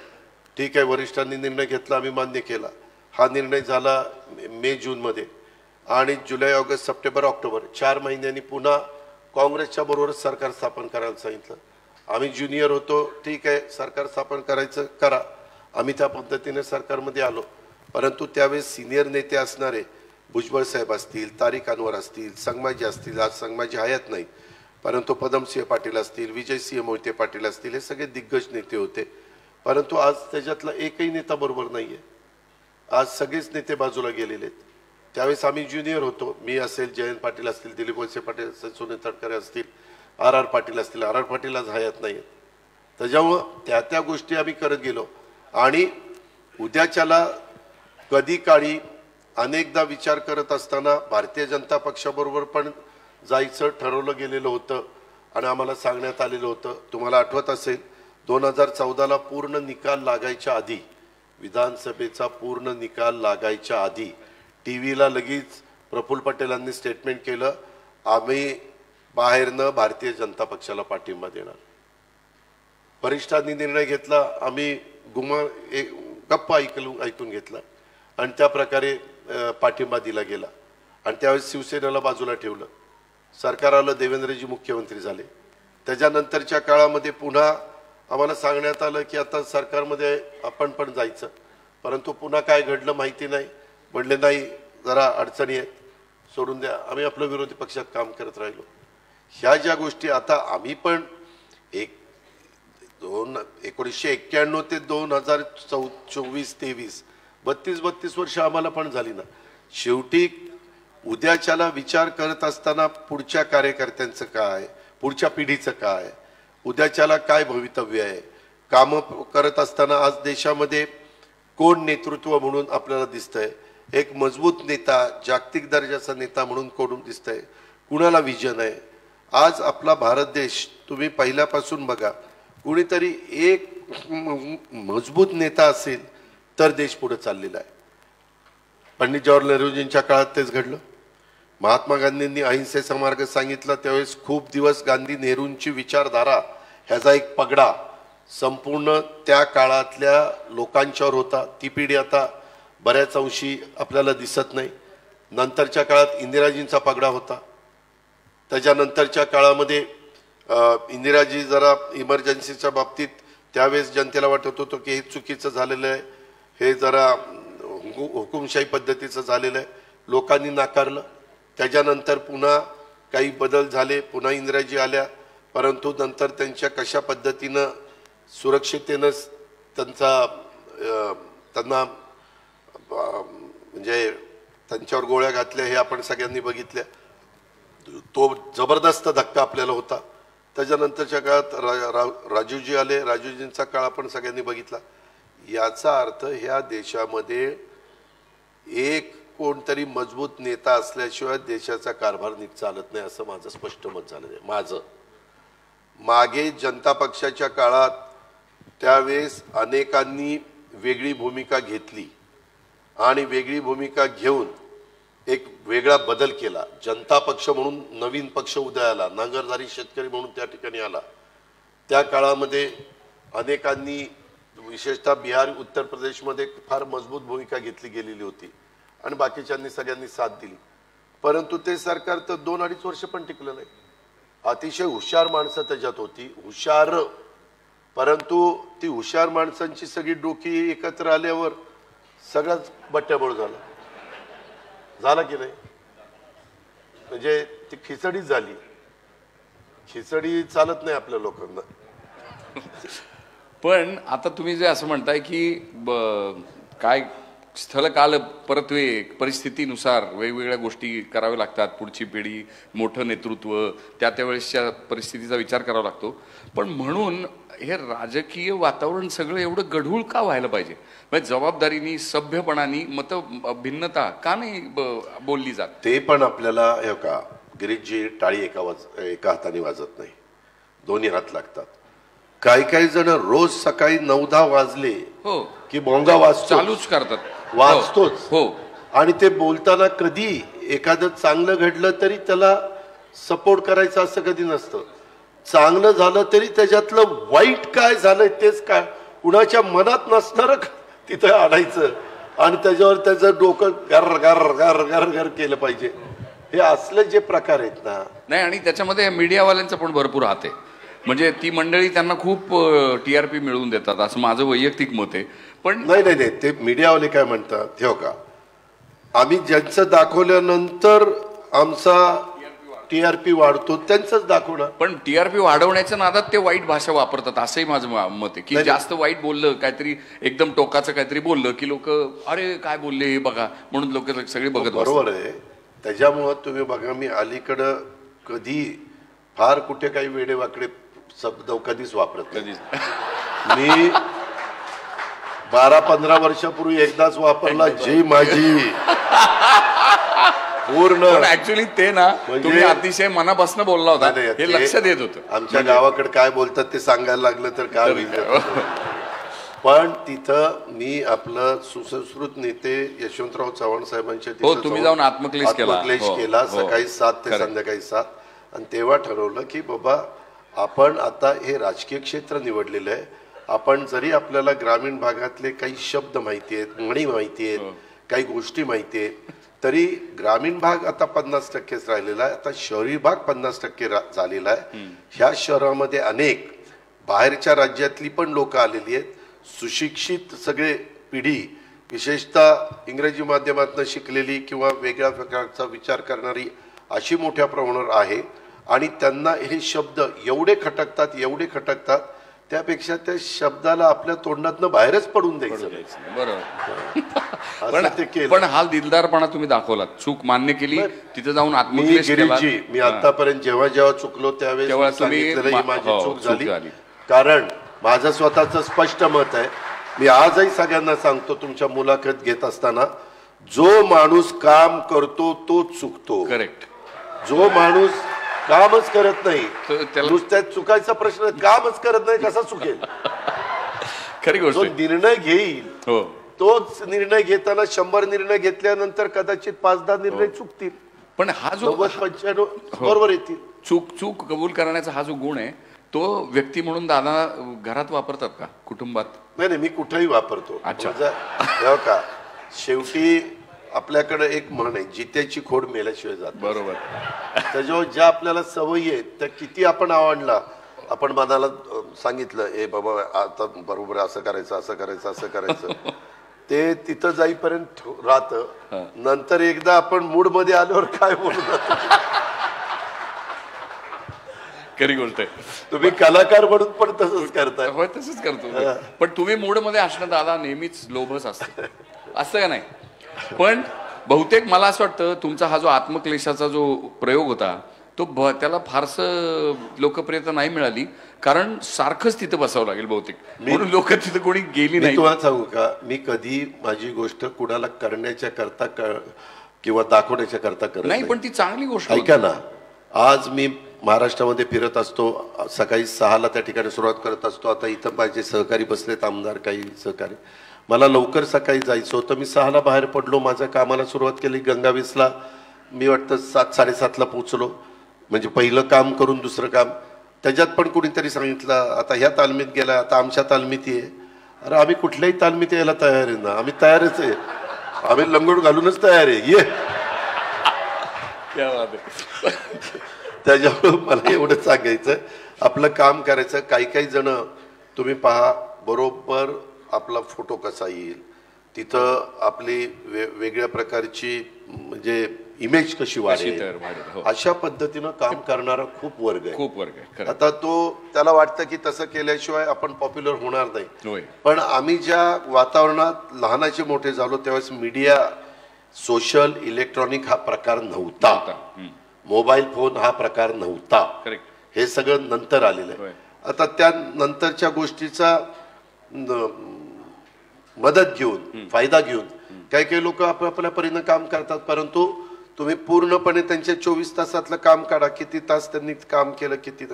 ठीक आहे वरिष्ठांनी निर्णय घेतला आम्ही मान्य केला. हा निर्णय झाला मे जूनमध्ये आणि जुलै ऑगस्ट सप्टेंबर ऑक्टोबर 4 महिन्यांनी पुन्हा काँग्रेसच्या बरोबरच सरकार स्थापन करायला सांगितलं. आम्ही ज्युनियर होतो ठीक आहे सरकार स्थापन करायचं करा. आम्ही त्या पद्धतीने सरकारमध्ये आलो. परंतु त्यावेळेस सिनियर नेते असणारे भुजबळ साहेब असतील तारिक अनवर असतील संगमाजी असतील आज संगमाजी हयात नाही परंतु पदमसिंह पाटील असतील विजयसिंह मोहिते पाटील असतील हे सगळे दिग्गज नेते होते. परंतु आज त्याच्यातला एकही नेता बरोबर नाही आहे. आज सगळेच नेते बाजूला गेलेले आहेत. त्यावेळेस आम्ही ज्युनियर होतो. मी असेल जयंत पाटील असतील दिलीप वळसे पाटील असतील सुनील तटकरे असतील आर पाटील असतील आर पाटील आज हयात नाही आहेत. त्याच्यामुळं त्या गोष्टी आम्ही करत गेलो आणि उद्याच्याला कधी काळी अनेकदा विचार करत असताना भारतीय जनता पक्षाबरोबर पण जायचं ठरवलं गेलेलं होतं आणि आम्हाला सांगण्यात आलेलं होतं. तुम्हाला आठवत असेल 2014ला पूर्ण निकाल लागायच्या आधी विधानसभेचा पूर्ण निकाल लागायच्या आधी टीव्हीला लगेच प्रफुल्ल पटेलांनी स्टेटमेंट केलं आम्ही बाहेरनं भारतीय जनता पक्षाला पाठिंबा देणार. वरिष्ठांनी निर्णय घेतला आम्ही गप्पा ऐकून घेतला आणि त्या प्रकारे पाठिंबा दिला गेला आणि त्यावेळेस शिवसेनेला बाजूला ठेवलं. सरकार आलं देवेंद्रजी मुख्यमंत्री झाले. त्याच्यानंतरच्या काळामध्ये पुन्हा आम्हाला सांगण्यात आलं की आता सरकारमध्ये आपण पण जायचं परंतु पुन्हा काय घडलं माहिती नाही. म्हणले नाही जरा अडचणी आहेत सोडून द्या. आम्ही आपलं विरोधी पक्षात काम करत राहिलो. ह्या ज्या गोष्टी आता आम्ही पण 1991 ते 2024-23 32 वर्ष आम्हाला पण झाली ना. शेवटी उद्याच्याला विचार करत असताना पुढच्या कार्यकर्त्यांचं काय पुढच्या पिढीचं काय उद्याच्याला काय भवितव्य आहे कामं करत असताना आज देशामध्ये कोण नेतृत्व म्हणून आपल्याला दिसतंय एक मजबूत नेता जागतिक दर्जाचा नेता म्हणून कोण दिसतंय कुणाला विजन आहे. आज आपला भारत देश तुम्ही पहिल्यापासून बघा कुणीतरी एक मजबूत नेता असेल तर देश पुढे चाललेला आहे. पंडित जवाहरलाल नेहरूजींच्या काळात तेच घडलं. महात्मा गांधींनी अहिंसेचा मार्ग सांगितला त्यावेळेस खूप दिवस गांधी नेहरूंची विचारधारा ह्याचा एक पगडा संपूर्ण त्या काळातल्या लोकांच्यावर होता. ती पिढी आता बऱ्याच अंशी आपल्याला दिसत नाही. नंतरच्या काळात इंदिराजींचा पगडा होता. त्याच्यानंतरच्या काळामध्ये इंदिराजी जरा इमर्जन्सीच्या बाबतीत त्यावेळेस जनतेला वाटत होतं की हे चुकीचं झालेलं आहे, हे जरा हुकुमशाही पद्धतीचं झालेलं आहे, लोकांनी नाकारलं. त्याच्यानंतर पुन्हा काही बदल झाले, पुन्हा इंदिराजी आल्या, परंतु नंतर त्यांच्या कशा पद्धतीनं सुरक्षितेनं त्यांना म्हणजे त्यांच्यावर गोळ्या घातल्या हे आपण सगळ्यांनी बघितल्या. तो जबरदस्त धक्का आपल्याला होता. त्याच्यानंतरच्या काळात राजीवजी आले, राजीवजींचा काळ आपण सगळ्यांनी बघितला. याचा अर्थ ह्या देशामध्ये एक कोणतरी मजबूत नेता असल्याशिवाय देशाचा कारभार नीट चालत नाही, असं माझं स्पष्ट मत झालं आहे. माझं मागे जनता पक्षाच्या काळात त्यावेळेस अनेकांनी वेगळी भूमिका घेतली आणि वेगळी भूमिका घेऊन एक वेगळा बदल केला. जनता पक्ष म्हणून नवीन पक्ष उदयाला, नांगरधारी शेतकरी म्हणून त्या ठिकाणी आला. त्या काळामध्ये अनेकांनी विशेषतः बिहार, उत्तर प्रदेशमध्ये फार मजबूत भूमिका घेतली गेलेली होती आणि बाकीच्यांनी सगळ्यांनी साथ दिली. परंतु ते सरकार तर 2-2.5 वर्ष पण टिकलं नाही. अतिशय हुशार माणसं त्याच्यात होती, हुशार, परंतु ती हुशार माणसांची सगळी डोकी एकत्र आल्यावर सगळंच बट्ट्याबोळ झाला की नाही. म्हणजे ती खिचडीच झाली. खिचडी चालत नाही आपल्या लोकांना. पण आता तुम्ही जे असं म्हणताय की काय स्थळ काल परत्वे परिस्थितीनुसार वेगवेगळ्या गोष्टी कराव्या लागतात, पुढची पिढी, मोठं नेतृत्व, त्यावेळेसच्या परिस्थितीचा विचार करावा लागतो. पण म्हणून हे राजकीय वातावरण सगळं एवढं गढूळ का व्हायला पाहिजे? म्हणजे जबाबदारीनी, सभ्यपणाने मत भिन्नता का नाही बोलली जात? ते पण आपल्याला हे का गिरीशजी, टाळी एका हाताने वाजत नाही, दोन्ही हात लागतात. काही जण रोज सकाळी 9-10 वाजले हो की भोंगा वाजतो, चालूच करतात, वाजतोच. हो. आणि ते बोलताना कधी एखादं चांगलं घडलं तरी त्याला सपोर्ट करायचं असं कधी नसतं. चांगलं झालं तरी त्याच्यातलं वाईट काय झालंय तेच काय कुणाच्या मनात नसणार तिथं आणायचं आणि त्याच्यावर त्याचं डोकं गर गर गर गर गर केलं पाहिजे. हे असले जे प्रकार आहेत ना. नाही, आणि त्याच्यामध्ये मीडियावाल्यांचा पण भरपूर हात आहे. म्हणजे ती मंडळी त्यांना खूप TRP मिळवून देतात, असं माझं वैयक्तिक मत आहे. पण नाही, ते मीडियावाले काय म्हणतात हे का, आम्ही ज्यांचं दाखवल्यानंतर आमचा TRP वाढतो त्यांचंच दाखवणार. पण TRP वाढवण्याच्या नादात ते वाईट भाषा वापरतात, असंही माझं मत आहे. की जास्त वाईट बोललं, काहीतरी एकदम टोकाचं काहीतरी बोललं की लोक अरे काय बोलले हे बघा, म्हणून लोक सगळे बघत. बरोबर आहे. त्याच्यामुळं तुम्ही बघा, मी अलीकडं कधी फार कुठे काही वेडेवाकडे शब्द कधीच वापरत नाही. मी 12-15 वर्षापूर्वी एकदाच वापरला, जी माझी पूर्ण. ऍक्च्युअली ते ना तुम्ही अतिशय मनापासून बोलला होता, हे लक्षात येत होतं. आमच्या गावाकडे काय बोलतात ते सांगायला लागलं तर काय होईल. पण तिथं मी आपलं सुसंस्कृत नेते यशवंतराव चव्हाण साहेबांच्या तिथं तुम्ही जाऊन आत्मक्लेश केला सकाळी 7 ते संध्याकाळी 7. आणि तेव्हा ठरवलं की बाबा आपण आता हे राजकीय क्षेत्र निवडलेलं आहे. आपण जरी आपल्याला ग्रामीण भागातले काही शब्द माहिती आहेत, म्हणी माहिती आहेत, काही गोष्टी माहिती आहेत, तरी ग्रामीण भाग आता 50%च राहिलेला आहे. आता शहरी भाग 50% झालेला आहे. ह्या शहरामध्ये अनेक बाहेरच्या राज्यातली पण लोक आलेली आहेत. सुशिक्षित सगळे पिढी, विशेषतः इंग्रजी माध्यमातून शिकलेली किंवा वेगळ्या प्रकारचा विचार करणारी अशी मोठ्या प्रमाणावर आहे. आणि त्यांना हे शब्द एवढे खटकतात त्यापेक्षा त्या शब्दाला आपल्या तोंडातनं बाहेरच पडून द्यायचं. बरोबर. पण हा दिलदारपणा तुम्ही दाखवलात, चूक मान्य केली, तिथे जाऊन आत्मक्लेश केला. मी आतापर्यंत जेव्हा चुकलो त्यावेळेस सांगितलेलं ही माझी चूक झाली. कारण माझं स्वतःचं स्पष्ट मत आहे. मी आजही सगळ्यांना सांगतो तुमच्या मुलाखत घेत असताना, जो माणूस काम करतो तो चुकतो. करेक्ट. जो माणूस कामच करत नाही, नुसत्यात चुकायचा प्रश्न, कामच करत नाही कसा चुकेल. खरी गोष्ट. जो निर्णय घेईल तोच निर्णय घेताना 100 निर्णय घेतल्यानंतर कदाचित 5-10 निर्णय चुकतील, पण हा जो 90-95 बरोबर येतील. चूक कबूल करण्याचा हा जो गुण आहे तो व्यक्ती म्हणून दादा घरात वापरतात का, कुटुंबात? नाही, मी कुठेही वापरतो. का शेवटी आपल्याकडे एक म्हण आहे, जित्याची खोड मेल्याशिवाय जात. बरोबर. त्याच्यावर ज्या आपल्याला सवयी आहेत त्या किती आपण आवडला, आपण मनाला सांगितलं ए बाबा आता बरोबर असं करायचं असं करायचं असं करायचं ते तिथं जाईपर्यंत राहतं. नंतर एकदा आपण मूड मध्ये आल्यावर काय बोलणार. खरी गोष्ट आहे. तुम्ही कलाकार म्हणून पण तसंच करताय. होय तसंच करतो. पण तुम्ही मूड मध्ये असणं दादा नेहमीच लोभच असतं, असं का नाही. पण बहुतेक मला असं वाटतं तुमचा हा जो आत्मक्लेशाचा जो प्रयोग होता तो त्याला फारसं लोकप्रियता नाही मिळाली, कारण सारखंच तिथं बसावं लागेल बहुतेक, म्हणून लोक तिथं कोणी गेली नाही. तुम्हाला सांगू का, मी कधी माझी गोष्ट कुणाला करण्याच्या करता किंवा दाखवण्याच्या करता करत नाही, पण ती चांगली गोष्ट. ऐका ना, आज मी महाराष्ट्रामध्ये फिरत असतो, सकाळी 6ला त्या ठिकाणी सुरुवात करत असतो. आता इथं माझे सहकारी बसलेत, आमदार काही सहकारी. मला लवकर सकाळी जायचं होतं, मी 6ला बाहेर पडलो, माझ्या कामाला सुरुवात केली. गंगावीसला मी वाटतं 7-7:30ला पोहोचलो. म्हणजे पहिलं काम करून दुसरं काम. त्याच्यात पण कुणीतरी सांगितलं आता ह्या तालमीत गेला, आता आमच्या तालमीत ये. अरे आम्ही कुठल्याही तालमीत यायला तयार आहे ना, आम्ही तयारच आहे, आम्ही लंगोट घालूनच तयार आहे, ये. त्याच्यामुळे मला एवढं सांगायचं, आपलं काम करायचं. काही काही जण तुम्ही पहा, बरोबर आपला फोटो कसा येईल, तिथं आपली वेगळ्या प्रकारची म्हणजे इमेज कशी वाढेल, अशा पद्धतीनं काम करणारा खूप वर्ग आहे, खूप वर्ग आहे. आता तो त्याला वाटतं की तसं केल्याशिवाय आपण पॉप्युलर होणार नाही. पण आम्ही ज्या वातावरणात लहानाचे मोठे झालो त्यावेळेस मीडिया, सोशल, इलेक्ट्रॉनिक हा प्रकार नव्हता, मोबाईल फोन हा प्रकार नव्हता. हे सगळं नंतर आलेलं आहे. आता त्या नंतरच्या गोष्टीचा मदत घेऊन, फायदा घेऊन काही काही लोक आपापल्या परीनं काम करतात. परंतु तुम्ही पूर्णपणे त्यांच्या 24 तासातलं काम काढा, किती तास त्यांनी काम केलं, किती.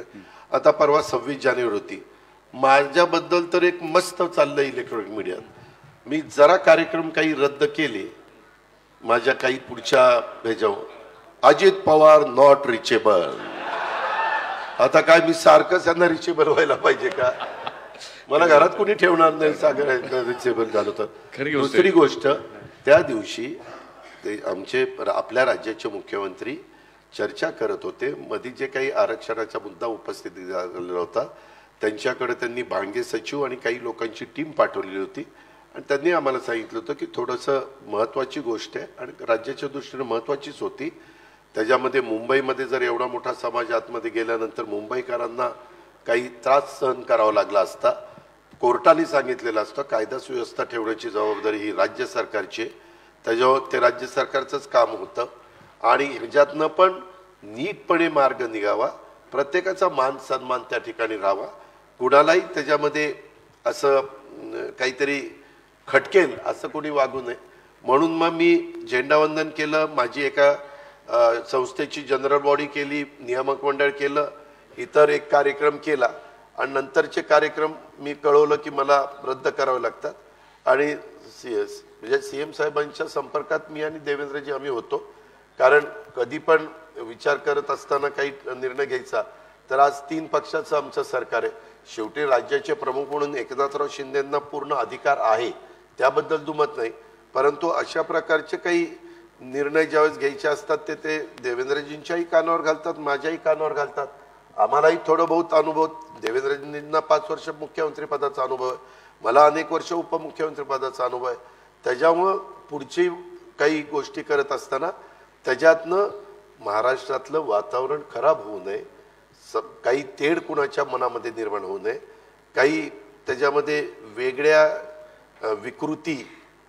आता परवा 26 जानेवारी होती, माझ्याबद्दल तर एक मस्त चाललं इलेक्ट्रॉनिक मीडियात. मी जरा कार्यक्रम काही रद्द केले माझ्या काही पुढच्या ह्याच्यावर, अजित पवार नॉट रिचेबल. आता काय मी सारखंच त्यांना रिचेबल व्हायला पाहिजे का? मला घरात कोणी ठेवणार नाही सागर रिचेबल झालं तर. दुसरी गोष्ट, त्या दिवशी ते आमचे आपल्या राज्याचे मुख्यमंत्री चर्चा करत होते. मध्ये जे काही आरक्षणाचा मुद्दा उपस्थित झालेला होता त्यांच्याकडे त्यांनी भांगे सचिव आणि काही लोकांची टीम पाठवलेली होती आणि त्यांनी आम्हाला सांगितलं होतं की थोडंसं महत्त्वाची गोष्ट आहे आणि राज्याच्या दृष्टीने महत्त्वाचीच होती. त्याच्यामध्ये मुंबईमध्ये जर एवढा मोठा समाज आतमध्ये गेल्यानंतर मुंबईकरांना काही त्रास सहन करावा लागला असता. कोर्टाने सांगितलेलं असतं कायदा सुव्यवस्था ठेवण्याची जबाबदारी ही राज्य सरकारची, त्याच्यावर ते राज्य सरकारचंच काम होतं आणि ह्याच्यातनं पण नीटपणे मार्ग निघावा, प्रत्येकाचा मान सन्मान त्या ठिकाणी राहावा, कुणालाही त्याच्यामध्ये असं काहीतरी खटकेल असं कोणी वागू नये. म्हणून मग मी झेंडावंदन केलं, माझी एका संस्थेची जनरल बॉडी केली, नियामक मंडळ केलं, इतर एक कार्यक्रम केला आणि नंतरचे कार्यक्रम मी कळवलं की मला रद्द करावे लागतात. आणि म्हणजे सीएम साहेबांच्या संपर्कात मी आणि देवेंद्रजी आम्ही होतो, कारण कधी पण विचार करत असताना काही निर्णय घ्यायचा तर आज 3 पक्षाचं आमचं सरकार आहे. शेवटी राज्याचे प्रमुख म्हणून एकनाथराव शिंदेंना पूर्ण अधिकार आहे, त्याबद्दल दुमत नाही. परंतु अशा प्रकारचे काही निर्णय ज्यावेळेस घ्यायचे असतात ते देवेंद्रजींच्याही कानावर घालतात, माझ्याही कानावर घालतात. आम्हालाही थोडं बहुत अनुभव, देवेंद्रजींना 5 वर्ष मुख्यमंत्री पदाचा अनुभव आहे, मला अनेक वर्ष उपमुख्यमंत्री पदाचा अनुभव आहे. त्याच्यामुळं पुढची काही गोष्टी करत असताना त्याच्यातनं महाराष्ट्रातलं वातावरण खराब होऊ नये, काही तेढ कुणाच्या मनामध्ये निर्माण होऊ नये, काही त्याच्यामध्ये वेगळ्या विकृती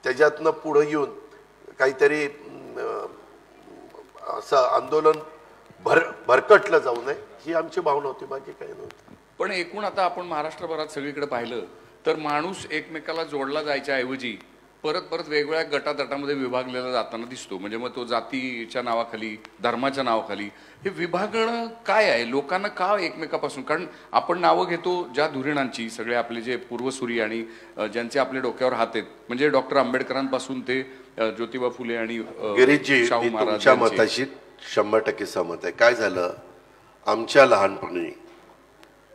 त्याच्यातनं पुढं येऊन काहीतरी असं आंदोलन भरकटलं जाऊ नये, ही आमची भावना होती, बाकी काही नव्हती. पण एकूण आता आपण महाराष्ट्रभरात सगळीकडे पाहिलं तर माणूस एकमेकाला जोडला जायच्या ऐवजी परत परत वेगवेगळ्या गटातटामध्ये विभागलेला जाताना दिसतो. म्हणजे मग तो जातीच्या नावाखाली, धर्माच्या नावाखाली हे विभागणं काय आहे, लोकांना का एकमेकापासून? कारण आपण नावं घेतो ज्या धुरीणांची, सगळे आपले जे पूर्वसुरी आणि ज्यांचे आपले डोक्यावर हात आहेत, म्हणजे डॉक्टर आंबेडकरांपासून ते ज्योतिबा फुले आणि शाहू महाराज. मताशी 100% सहमत आहे. काय झालं आमच्या लहानपणी,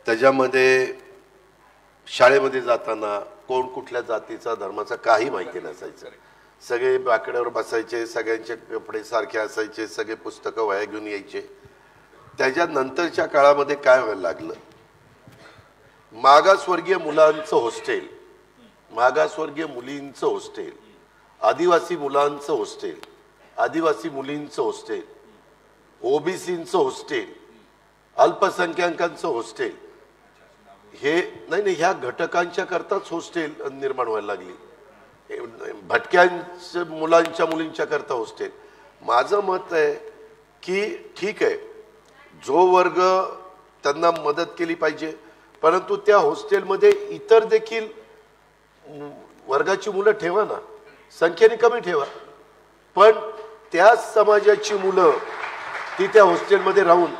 त्याच्यामध्ये शाळेमध्ये जाताना कोण कुठल्या जातीचा धर्माचा काही माहिती नसायचं. सगळे बाकड्यावर बसायचे, सगळ्यांचे कपडे सारखे असायचे, सगळे पुस्तकं वह्या घेऊन यायचे. त्याच्यानंतरच्या काळामध्ये काय व्हायला लागलं, मागासवर्गीय मुलांचं हॉस्टेल, मागासवर्गीय मुलींचं हॉस्टेल, आदिवासी मुलांचं हॉस्टेल, आदिवासी मुलींचं हॉस्टेल, ओबीसींचं हॉस्टेल, अल्पसंख्याकांचं हॉस्टेल, हे नाही ह्या घटकांच्या करताच हॉस्टेल निर्माण व्हायला लागली. भटक्यांच्या मुलांच्या मुलींच्या करता हॉस्टेल. माझं मत आहे की ठीक आहे, जो वर्ग त्यांना मदत केली पाहिजे, परंतु त्या हॉस्टेलमध्ये इतर देखील वर्गाची मुलं ठेवा ना, संख्येने कमी ठेवा, पण त्याच समाजाची मुलं ती त्या हॉस्टेलमध्ये राहून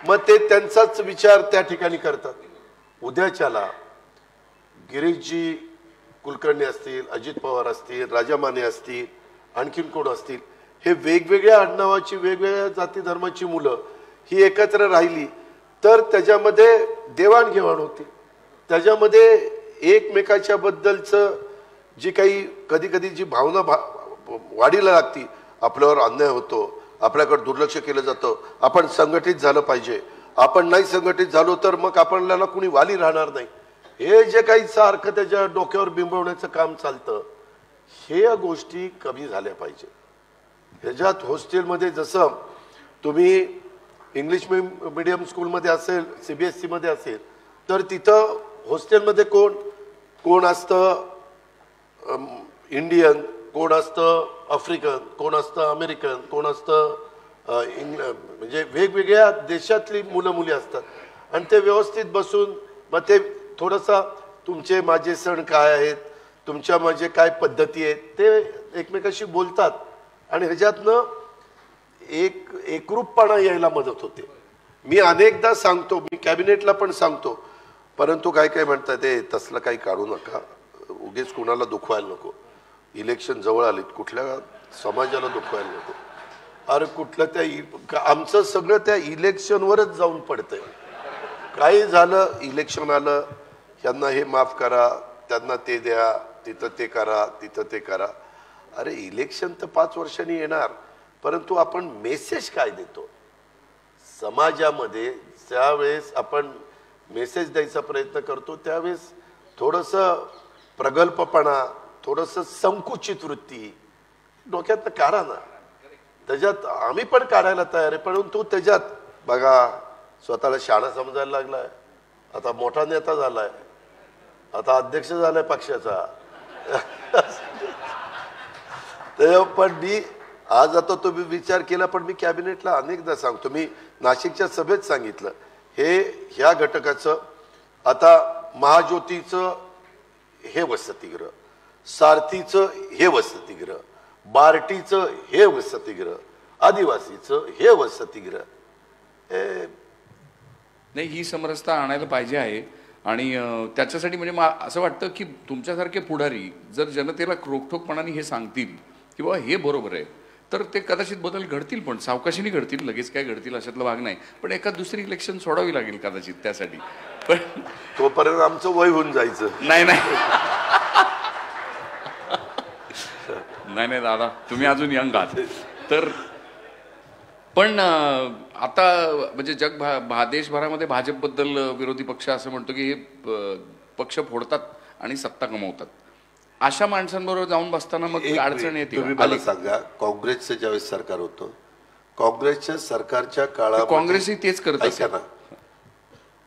मग ते त्यांचाच विचार त्या ठिकाणी करतात. उद्याच्याला गिरीशजी कुलकर्णी असतील, अजित पवार असतील, राजा माने असतील, आणखीन कोण असतील, हे वेगवेगळ्या आडनावाची वेगवेगळ्या जाती धर्माची मुलं ही एकत्र राहिली तर त्याच्यामध्ये देवाणघेवाण होते, त्याच्यामध्ये एकमेकाच्या बद्दलचं जी काही कधी कधी जी भावना वाढीला लागती, आपल्यावर अन्याय होतो, आपल्याकडे दुर्लक्ष केलं जातं, आपण संघटित झालं पाहिजे, आपण नाही संघटित झालो तर मग आपल्याला कुणी वाली राहणार नाही, हे जे काही सारखं त्याच्या डोक्यावर बिंबवण्याचं काम चालतं, हे गोष्टी कमी झाल्या पाहिजे. ह्याच्यात हॉस्टेलमध्ये जसं तुम्ही इंग्लिश मीडियम स्कूलमध्ये असेल, CBSE मध्ये असेल, तर तिथं हॉस्टेलमध्ये कोण कोण असतं, इंडियन, कोण असतं आफ्रिकन, कोण असतं अमेरिकन, कोण असतं म्हणजे वेगवेगळ्या देशातली मुलं मुली असतात. आणि ते व्यवस्थित बसून मग ते थोडंसं तुमचे माझे सण काय आहेत, तुमच्या माझे काय पद्धती आहेत, ते एकमेकाशी बोलतात आणि ह्याच्यातनं एकरूपपणा यायला मदत होते. मी अनेकदा सांगतो, मी कॅबिनेटला पण सांगतो, परंतु काय काय म्हणतात ते तसलं काही काढू नका, उगीच कुणाला दुखवायला नको, इलेक्शन जवळ आलीत, कुठल्या समाजाला दुखवायला नको. अरे कुठलं त्या आमचं सगळं त्या इलेक्शनवरच जाऊन पडतंय. काही झालं, इलेक्शन आलं, यांना हे माफ करा, त्यांना ते द्या, तिथं ते करा, तिथं ते करा. अरे इलेक्शन तर 5 वर्षांनी येणार, परंतु आपण मेसेज काय देतो समाजामध्ये, ज्यावेळेस आपण मेसेज द्यायचा प्रयत्न करतो त्यावेळेस थोडंसं प्रगल्भपणा, थोडंसं संकुचित वृत्ती डोक्यातनं काढा ना. त्याच्यात आम्ही पण काढायला तयार आहे, परंतु त्याच्यात बघा स्वतःला शाळा समजायला लागलाय, आता मोठा नेता झालाय, आता अध्यक्ष झालाय पक्षाचा. पण मी आज आता तुम्ही विचार केला, पण मी कॅबिनेटला अनेकदा सांगतो, मी नाशिकच्या सभेत सांगितलं, ह्या घटकाचं आता महाज्योतीचं हे वसतिगृह, सारथीचं हे वसतिगृह, बार्टीचं हे वसतिगृह, आदिवासीचं हे वसतिगृह, नाही ही समरसता आणायला पाहिजे आहे. आणि त्याच्यासाठी म्हणजे असं वाटतं की तुमच्यासारखे पुढारी जर जनतेला रोखठोकपणाने हे सांगतील की बाबा हे बरोबर आहे, तर ते कदाचित बदल घडतील, पण सावकाशीने घडतील, लगेच काय घडतील अशातला भाग नाही. पण एखाद दुसरी इलेक्शन सोडावी लागेल कदाचित त्यासाठी, पण तोपर्यंत आमचं वय होऊन जायचं. नाही नाही नाही नाही दादा, तुम्ही अजून यंग आहात. तर पण आता म्हणजे देशभरामध्ये भाजपबद्दल विरोधी पक्ष असं म्हणतो की हे पक्ष फोडतात आणि सत्ता कमवतात. अशा माणसांबरोबर जाऊन बसताना मग अडचण येते. तुम्ही मला सांगा, काँग्रेसचं ज्यावेळेस सरकार होतं, काँग्रेसच्या सरकारच्या काळात काँग्रेसही तेच करत असेल ना,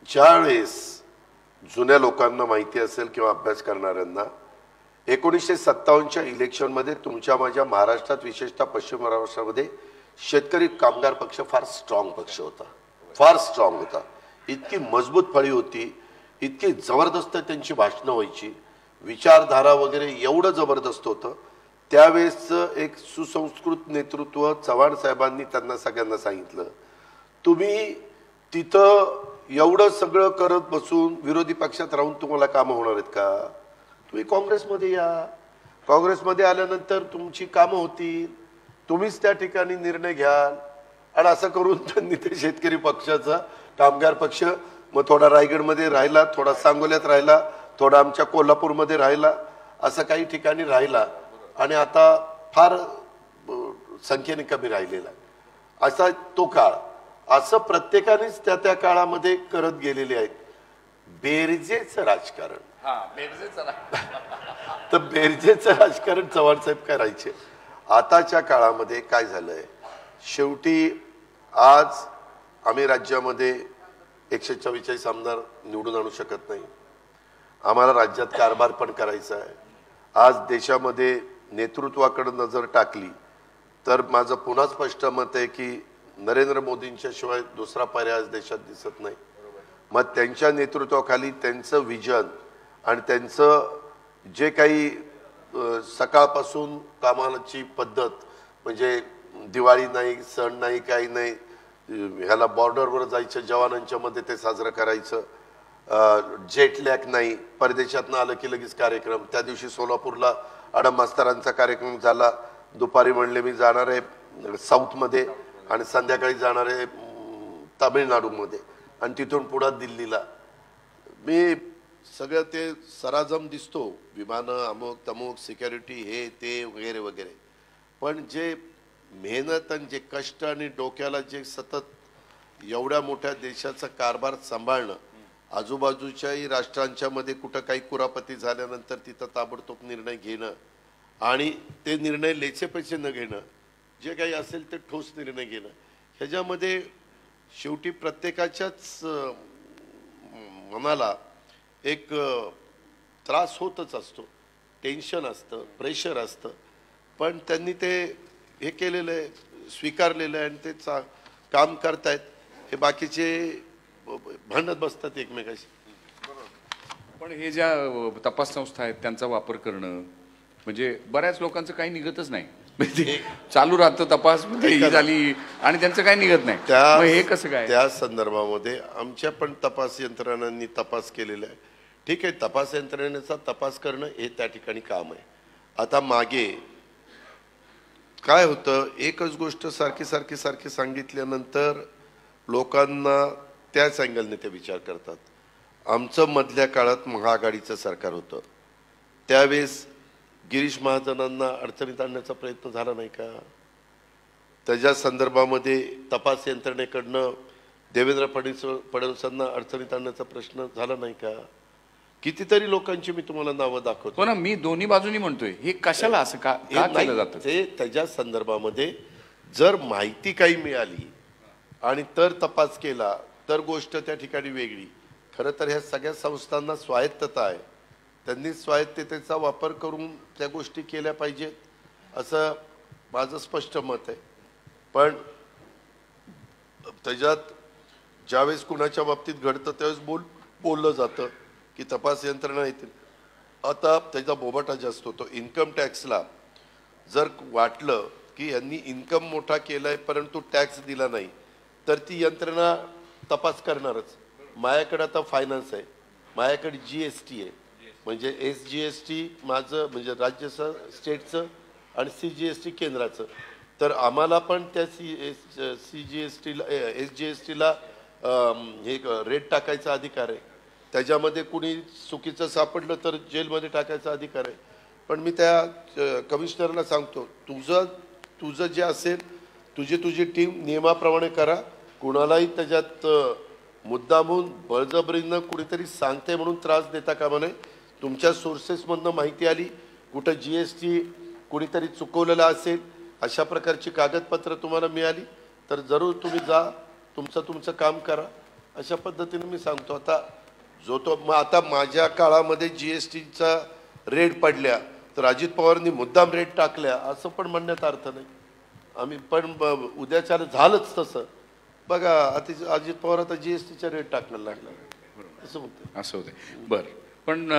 ज्यावेळेस जुन्या लोकांना माहिती असेल किंवा अभ्यास करणाऱ्यांना, 1957च्या इलेक्शनमध्ये तुमच्या माझ्या महाराष्ट्रात, विशेषतः पश्चिम महाराष्ट्रामध्ये शेतकरी कामगार पक्ष फार स्ट्रॉंग पक्ष होता, फार स्ट्रॉंग होता. इतकी मजबूत फळी होती, इतकी जबरदस्त त्यांची भाषणं व्हायची, विचारधारा वगैरे एवढं जबरदस्त होतं. त्यावेळेसचं एक सुसंस्कृत नेतृत्व चव्हाण साहेबांनी त्यांना सगळ्यांना सांगितलं, तुम्ही तिथं एवढं सगळं करत बसून विरोधी पक्षात राहून तुम्हाला कामं होणार आहेत का? तुम्ही काँग्रेसमध्ये या, काँग्रेसमध्ये आल्यानंतर तुमची कामं होतील, तुम्हीच त्या ठिकाणी निर्णय घ्याल. आणि असं करून त्यांनी ते शेतकरी पक्षाचा, कामगार पक्ष मग थोडा रायगडमध्ये राहिला, थोडा सांगोल्यात राहिला, थोडा आमच्या कोल्हापूरमध्ये राहिला, असं काही ठिकाणी राहिला. आणि आता फार संख्येने कमी राहिलेला आहे. असा तो काळ, असं प्रत्येकानेच त्या त्या काळामध्ये करत गेलेले आहेत. बेरजेचं राजकारण, तर बेरजेचं राजकारण चव्हाण साहेब करायचे. आताच्या काळामध्ये काय झालंय, शेवटी आज आम्ही राज्यामध्ये 144 आमदार निवडून आणू शकत नाही. आम्हाला राज्यात कारभार पण करायचा आहे. आज देशामध्ये नेतृत्वाकडे नजर टाकली तर माझं पुन्हा स्पष्ट मत आहे की नरेंद्र मोदींच्या शिवाय दुसरा पर्याय आज देशात दिसत नाही. मग त्यांच्या नेतृत्वाखाली त्यांचं विजन आणि त्यांचं जे काही सकाळपासून कामाची पद्धत, म्हणजे दिवाळी नाही, सण नाही, काही नाही, ह्याला बॉर्डरवर जायचं, जवानांच्या मध्ये ते साजरं करायचं, जेटलॅक नाही, परदेशातनं आलं की लगेच कार्यक्रम. त्या दिवशी सोलापूरला आडम मास्तरांचा कार्यक्रम झाला, दुपारी म्हणले मी जाणार आहे साऊथमध्ये आणि संध्याकाळी जाणार आहे तामिळनाडूमध्ये आणि तिथून पुढे दिल्लीला. मी सगळं ते सराजम दिसतो, विमानं अमुक तमुक, सिक्युरिटी, हे ते वगैरे वगैरे, पण जे मेहनत आणि जे कष्ट आणि डोक्याला जे सतत एवढ्या मोठ्या देशाचा कारभार सांभाळणं, आजूबाजूच्याही राष्ट्रांच्या मध्ये कुठं काही कुरापती झाल्यानंतर तिथं ताबडतोब निर्णय घेणं आणि ते निर्णय लेचे पैसे न घेणं, जे काही असेल ते ठोस निर्णय घेणं, ह्याच्यामध्ये शेवटी प्रत्येकाच्याच मनाला एक त्रास होतच असतो, टेन्शन असतं, प्रेशर असतं. पण त्यांनी ते हे केलेलं आहे, स्वीकारलेलं आहे आणि ते काम करतायत. हे बाकीचे भांडत बसतात एकमेकाशी. पण हे ज्या तपास संस्था आहेत त्यांचा वापर करणं म्हणजे बऱ्याच लोकांचं काही निघतच नाही. म्हणजे चालू राहतं तपास, ही झाली आणि त्यांचं काही निघत नाही. मग हे कसं काय? त्या संदर्भामध्ये आमच्या पण तपास यंत्रणांनी तपास केलेला आहे. ठीक आहे, तपास यंत्रणेचा तपास करणं हे त्या ठिकाणी काम आहे. आता मागे काय होतं, एकच गोष्ट सारखी सारखी सारखी सांगितल्यानंतर लोकांना त्याच अँगलने ते विचार करतात. आमचं मधल्या काळात महाआघाडीचं सरकार होतं, त्यावेळेस गिरीश महाजनांना अडचणीत आणण्याचा प्रयत्न झाला नाही का? त्याच्या संदर्भामध्ये तपास यंत्रणेकडनं देवेंद्र फडणवीसांना अडचणीत आणण्याचा प्रश्न झाला नाही का? कितीतरी लोकांची मी तुम्हाला नावं दाखवतो. हो ना, मी दोन्ही बाजूनी म्हणतोय, हे कशाला असं का केलं जातं? ते त्याच्या संदर्भामध्ये जर माहिती काही मिळाली आणि तर तपास केला तर गोष्ट त्या ठिकाणी वेगळी. खरं तर ह्या सगळ्या संस्थांना स्वायत्तता आहे, त्यांनी स्वायत्ततेचा वापर करून त्या गोष्टी केल्या पाहिजेत असं माझं स्पष्ट मत आहे. पण त्याच्यात ज्यावेळेस कुणाच्या बाबतीत घडतं त्यावेळेस बोललं जातं की तपास यंत्रणा येतील. आता त्याचा बोबाटा जास्त होतो. इन्कम टॅक्सला जर वाटलं की यांनी इन्कम मोठा केलाय परंतु टॅक्स दिला नाही तर ती यंत्रणा तपास करणारच. माझ्याकडे आता फायनान्स आहे, माझ्याकडे GST आहे, म्हणजे SGST माझं म्हणजे राज्याचं, स्टेटचं आणि CGST केंद्राचं. तर आम्हाला पण त्या CGSTला SGSTला हे रेट टाकायचा अधिकार आहे. त्याच्यामध्ये कुणी चुकीचं सापडलं तर जेलमध्ये टाकायचा अधिकार आहे. पण मी त्या कमिशनरला सांगतो, तुझं जे असेल, तुझी टीम नियमाप्रमाणे करा. कुणालाही त्याच्यात मुद्दामून बळजबरीनं कुणीतरी सांगते म्हणून त्रास देता कामा नये. तुमच्या सोर्सेसमधनं माहिती आली, कुठं GST कुणीतरी चुकवलेला असेल, अशा प्रकारची कागदपत्र तुम्हाला मिळाली तर जरूर तुम्ही जा, तुमचं काम करा. अशा पद्धतीने मी सांगतो. आता मग आता माझ्या काळामध्ये GSTचा रेट पडल्या तर अजित पवारांनी मुद्दाम रेट टाकल्या असं पण म्हणण्यात अर्थ नाही. आम्ही पण उद्याच्याला झालंच तसं. बघा अजित पवार आता GSTचा रेट टाकायला लागला असं म्हणते. असं होते. बरं, पण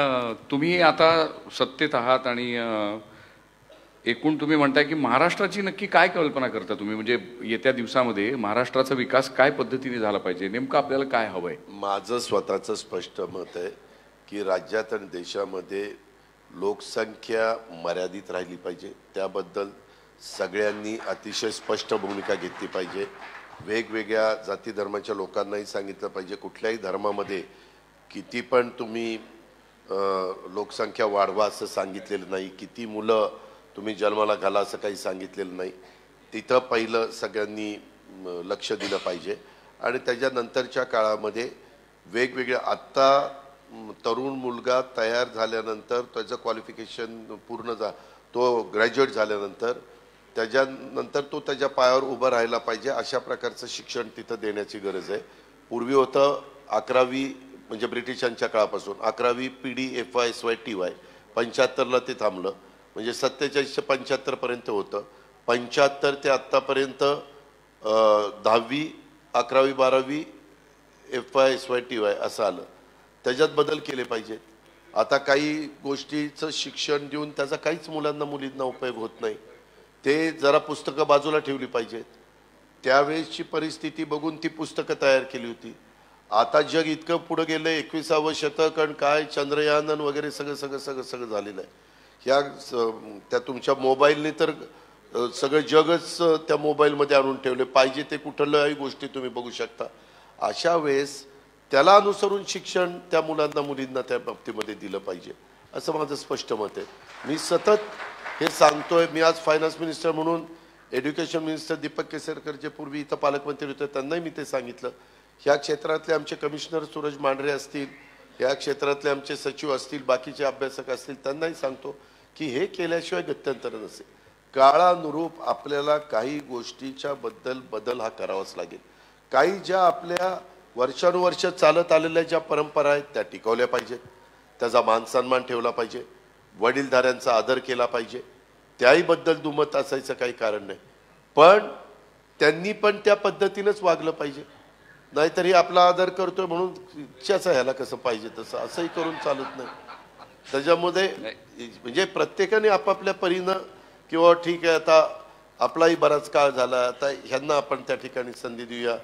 तुम्ही आता सत्तेत आहात आणि एकूण तुम्ही म्हणताय की महाराष्ट्राची नक्की काय कल्पना करता तुम्ही? म्हणजे येत्या दिवसामध्ये महाराष्ट्राचा विकास काय पद्धतीने झाला पाहिजे, नेमकं आपल्याला काय हवंय? माझं स्वतःचं स्पष्ट मत आहे की राज्यात आणि देशामध्ये लोकसंख्या मर्यादित राहिली पाहिजे. त्याबद्दल सगळ्यांनी अतिशय स्पष्ट भूमिका घेतली पाहिजे. वेगवेगळ्या जाती धर्माच्या लोकांनाही सांगितलं पाहिजे, कुठल्याही धर्मामध्ये किती पण तुम्ही लोकसंख्या वाढवा असं सांगितलेलं नाही. किती मुलं तुम्ही जन्माला घाला असं काही सांगितलेलं नाही. तिथं पहिलं सगळ्यांनी लक्ष दिलं पाहिजे आणि त्याच्यानंतरच्या काळामध्ये वेगवेगळ्या आत्ता तरुण मुलगा तयार झाल्यानंतर त्याचं क्वालिफिकेशन पूर्ण तो ग्रॅज्युएट झाल्यानंतर त्याच्यानंतर तो त्याच्या पायावर उभं राहायला पाहिजे अशा प्रकारचं शिक्षण तिथं देण्याची गरज आहे. पूर्वी होतं 11वी म्हणजे ब्रिटिशांच्या काळापासून 11वी PDFY TY 75ला ते थांबलं म्हणजे 47 ते 75 पर्यंत होतं. 75 ते आत्तापर्यंत 10वी 11वी 12वी FY TY असं आलं. त्याच्यात बदल केले पाहिजेत. आता काही गोष्टीचं शिक्षण देऊन त्याचा काहीच मुलींना उपयोग होत नाही. ते जरा पुस्तकं बाजूला ठेवली पाहिजेत. त्यावेळेसची परिस्थिती बघून ती पुस्तकं तयार केली होती. आता जग इतकं पुढे गेलं 21वे शतक आणि काय चंद्रयान वगैरे सगळं झालेलं आहे. ह्या त्या तुमच्या मोबाईलने तर सगळं जगच त्या मोबाईलमध्ये आणून ठेवले. पाहिजे ते कुठल्याही गोष्टी तुम्ही बघू शकता. अशा वेळेस त्याला अनुसरून शिक्षण त्या मुलींना त्या बाबतीमध्ये दिलं पाहिजे असं माझं स्पष्ट मत आहे. मी सतत हे सांगतोय. मी आज फायनान्स मिनिस्टर म्हणून एज्युकेशन मिनिस्टर दीपक केसरकर जे पूर्वी इथं पालकमंत्री होते त्यांनाही मी ते सांगितलं. ह्या क्षेत्रातले आमचे कमिशनर सूरज मांढरे असतील, ह्या क्षेत्रातले आमचे सचिव असतील, बाकीचे अभ्यासक असतील त्यांनाही सांगतो की हे केल्याशिवाय गत्यंतर नसेल. काळानुरूप आपल्याला काही गोष्टीच्या बदल हा करावाच लागेल. काही ज्या आपल्या वर्षानुवर्ष चालत आलेल्या ज्या परंपरा आहेत त्या टिकवल्या पाहिजेत. त्याचा मानसन्मान ठेवला पाहिजे. वडीलधाऱ्यांचा आदर केला पाहिजे. त्याही बद्दल दुमत असायचं काही कारण नाही. पण त्यांनी पण त्या पद्धतीनेच वागलं पाहिजे. नाहीतरी आपला आदर करतोय म्हणून इच्छाचा ह्याला कसं पाहिजे तसं असंही करून चालत नाही. त्याच्यामध्ये म्हणजे प्रत्येकाने आपापल्या परीनं किंवा ठीक आहे आता आपलाही बराच काळ झाला आता ह्यांना आपण त्या ठिकाणी संधी देऊया,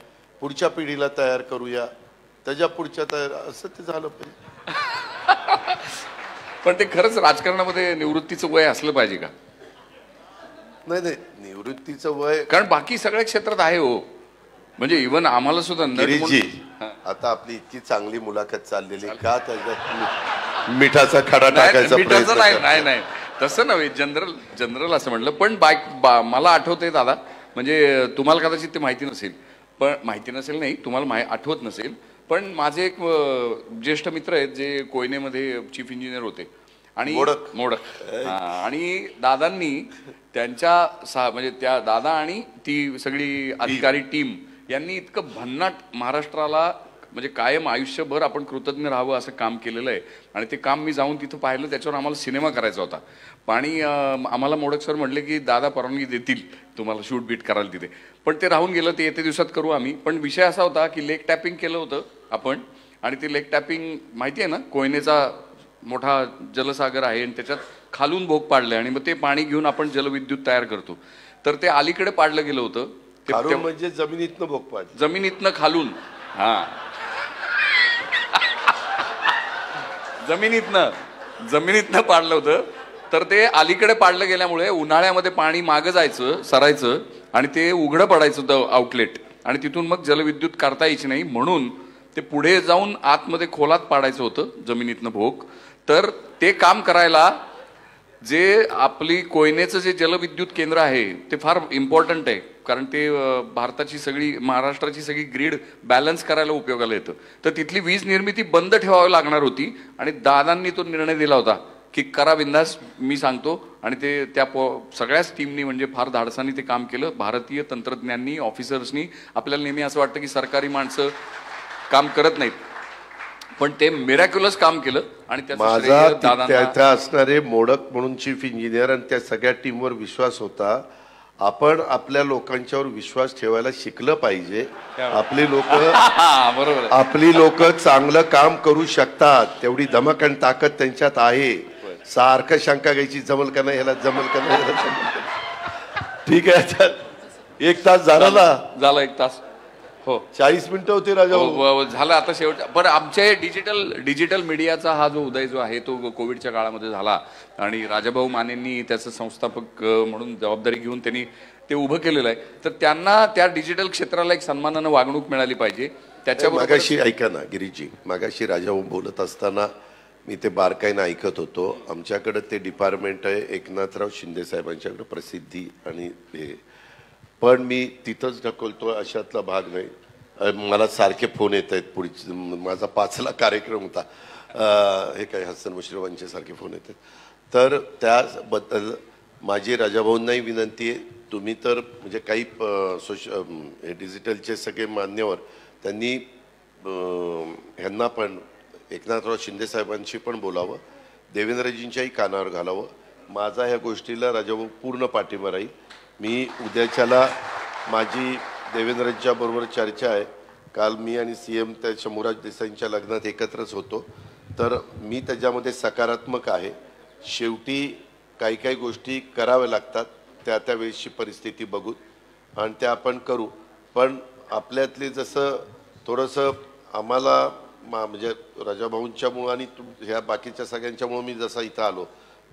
पुढच्या पिढीला तयार करूया, त्याच्या पुढच्या तयार असं ते झालं पाहिजे. पण ते खरंच राजकारणामध्ये निवृत्तीचं वय असलं पाहिजे का? नाही निवृत्तीचं वय कारण बाकी सगळ्या क्षेत्रात आहे हो. म्हणजे इव्हन आम्हाला सुद्धा गिरीजी आता आपली इतकी चांगली मुलाखत चाललेली का त्याच्यात मिठाचा खडा टाकायचा प्रयत्न नाही तसं नव्हे. जनरल असं म्हटलं. पण मला आठवतंय दादा म्हणजे तुम्हाला कदाचित ते माहिती नसेल नाही तुम्हाला आठवत नसेल. पण माझे एक ज्येष्ठ मित्र आहेत जे कोयनेमध्ये चीफ इंजिनियर होते आणि मोडक आणि दादांनी त्यांच्या म्हणजे त्या दादा आणि ती सगळी अधिकारी टीम यांनी इतकं भन्नाट महाराष्ट्राला म्हणजे कायम आयुष्यभर आपण कृतज्ञ राहावं असं काम केलेलं आहे. आणि ते काम मी जाऊन तिथं पाहिलं. त्याच्यावर आम्हाला सिनेमा करायचा होता. आणि आम्हाला मोडक सर म्हटले की दादा परवानगी देतील तुम्हाला शूट बीट करायला तिथे. पण ते राहून गेलं. ते येत्या दिवसात करू आम्ही. पण विषय असा होता की लेक टॅपिंग केलं होतं आपण. आणि ते लेक टॅपिंग माहिती आहे ना कोयनेचा मोठा जलसागर आहे आणि त्याच्यात खालून भोग पाडले आणि मग ते पाणी घेऊन आपण जलविद्युत तयार करतो. तर ते अलीकडे पाडलं गेलं होतं. म्हणजे जमिनीतनं भोग पाडलं. जमिनीतनं खालून जमिनीतनं पाडलं होतं. तर ते अलीकडे पाडलं गेल्यामुळे उन्हाळ्यामध्ये पाणी मागं जायचं सरायचं आणि ते उघडं पडायचं आउटलेट आणि तिथून मग जलविद्युत करता यायची नाही म्हणून ते पुढे जाऊन आतमध्ये खोलात पाडायचं होतं जमिनीतनं भोग. तर ते काम करायला जे आपली कोयनेचं जे जलविद्युत केंद्र आहे ते फार इम्पॉर्टंट आहे. कारण ते भारताची सगळी महाराष्ट्राची सगळी ग्रीड बॅलन्स करायला उपयोगाला येतं. तर तिथली वीज निर्मिती बंद ठेवावी लागणार होती आणि दादांनी तो निर्णय दिला होता की करा बिंदास मी सांगतो. आणि ते त्या सगळ्याच टीमनी म्हणजे फार धाडसानी ते काम केलं. भारतीय तंत्रज्ञांनी ऑफिसर्सनी. आपल्याला नेहमी असं वाटतं की सरकारी माणसं काम करत नाहीत पण ते मिरॅक्युलस काम केलं. आणि त्याचा असणारे मोडक म्हणून चीफ इंजिनियर आणि त्या सगळ्या टीमवर विश्वास होता. आपण आपल्या लोकांच्यावर विश्वास ठेवायला शिकलं पाहिजे. आपली लोक चांगलं काम करू शकतात. तेवढी धमक आणि ताकद त्यांच्यात आहे. सारखं शंका घ्यायची जमल का नाही ह्याला जमल का नाही. ठीक आहे 1 तास झाला 1 तास हो 40 मिनिटं होती राजा झालं आता शेवट. पण आमच्या डिजिटल मीडियाचा हा जो उदय जो आहे तो कोविडच्या काळामध्ये झाला आणि राजाभाऊ मानेंनी त्याचं संस्थापक म्हणून जबाबदारी घेऊन त्यांनी ते उभं केलेलं आहे. तर त्यांना त्या डिजिटल क्षेत्राला एक सन्मानानं वागणूक मिळाली पाहिजे. त्याच्यावर मागाशी ऐका ना गिरीजी मागाशी राजाभाऊ बोलत असताना मी ते बारकाईनं ऐकत होतो. आमच्याकडे ते डिपार्टमेंट आहे एकनाथराव शिंदे साहेबांच्याकडे प्रसिद्धी आणि हे, पण मी तिथंच ढकलतो अशातला भाग नाही. मला सारखे फोन येत आहेत. पुढची माझा 5ला कार्यक्रम होता, हे काय हसन मुश्रीफांचे सारखे फोन येत आहेत. तर त्याबद्दल माझी राजाभाऊंनाही विनंती आहे, तुम्ही तर म्हणजे काही हे डिजिटलचे सगळे मान्यवर त्यांनी ह्यांना पण एकनाथराव शिंदे साहेबांशी पण बोलावं, देवेंद्रजींच्याही कानावर घालावं. माझा ह्या गोष्टीला राजाभाऊ पूर्ण पाठिंबा राहील. मी उद्याच्याला माझी देवेंद्रजींच्या बरोबर चर्चा आहे. काल मी आणि CM त्या शंभूराज देसाईंच्या लग्नात एकत्रच होतो, तर मी त्याच्यामध्ये सकारात्मक आहे. शेवटी काही काही गोष्टी कराव्या लागतात, त्या त्या वेळेची परिस्थिती बघून, आणि त्या आपण करू. पण आपल्यातले जसं थोडंसं आम्हाला म्हणजे राजाभाऊंच्यामुळं आणि ह्या बाकीच्या सगळ्यांच्यामुळं मी जसा इथं आलो,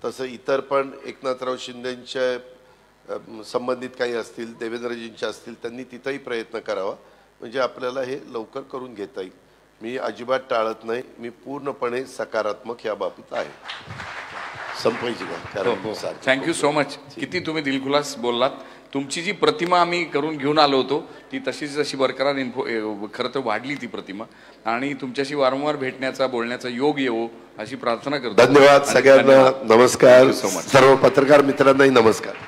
तसं इतर पण एकनाथराव शिंदेंच्या संबंधित काही असतील, देवेंद्रजींच्या असतील, त्यांनी तिथंही प्रयत्न करावा, म्हणजे आपल्याला हे लवकर करून घेता येईल. मी अजिबात टाळत नाही, मी पूर्णपणे सकारात्मक या बाबतीत आहे. संपायची का? Thank you so much. किती तुम्ही दिलखुलास बोललात. तुमची जी प्रतिमा आम्ही करून घेऊन आलो होतो ती तशीच जशी बरकरार खरं तर वाढली ती प्रतिमा, आणि तुमच्याशी वारंवार भेटण्याचा बोलण्याचा योग येवो अशी प्रार्थना करतो. धन्यवाद सगळ्यांना. नमस्कार. सर्व पत्रकार मित्रांनाही नमस्कार.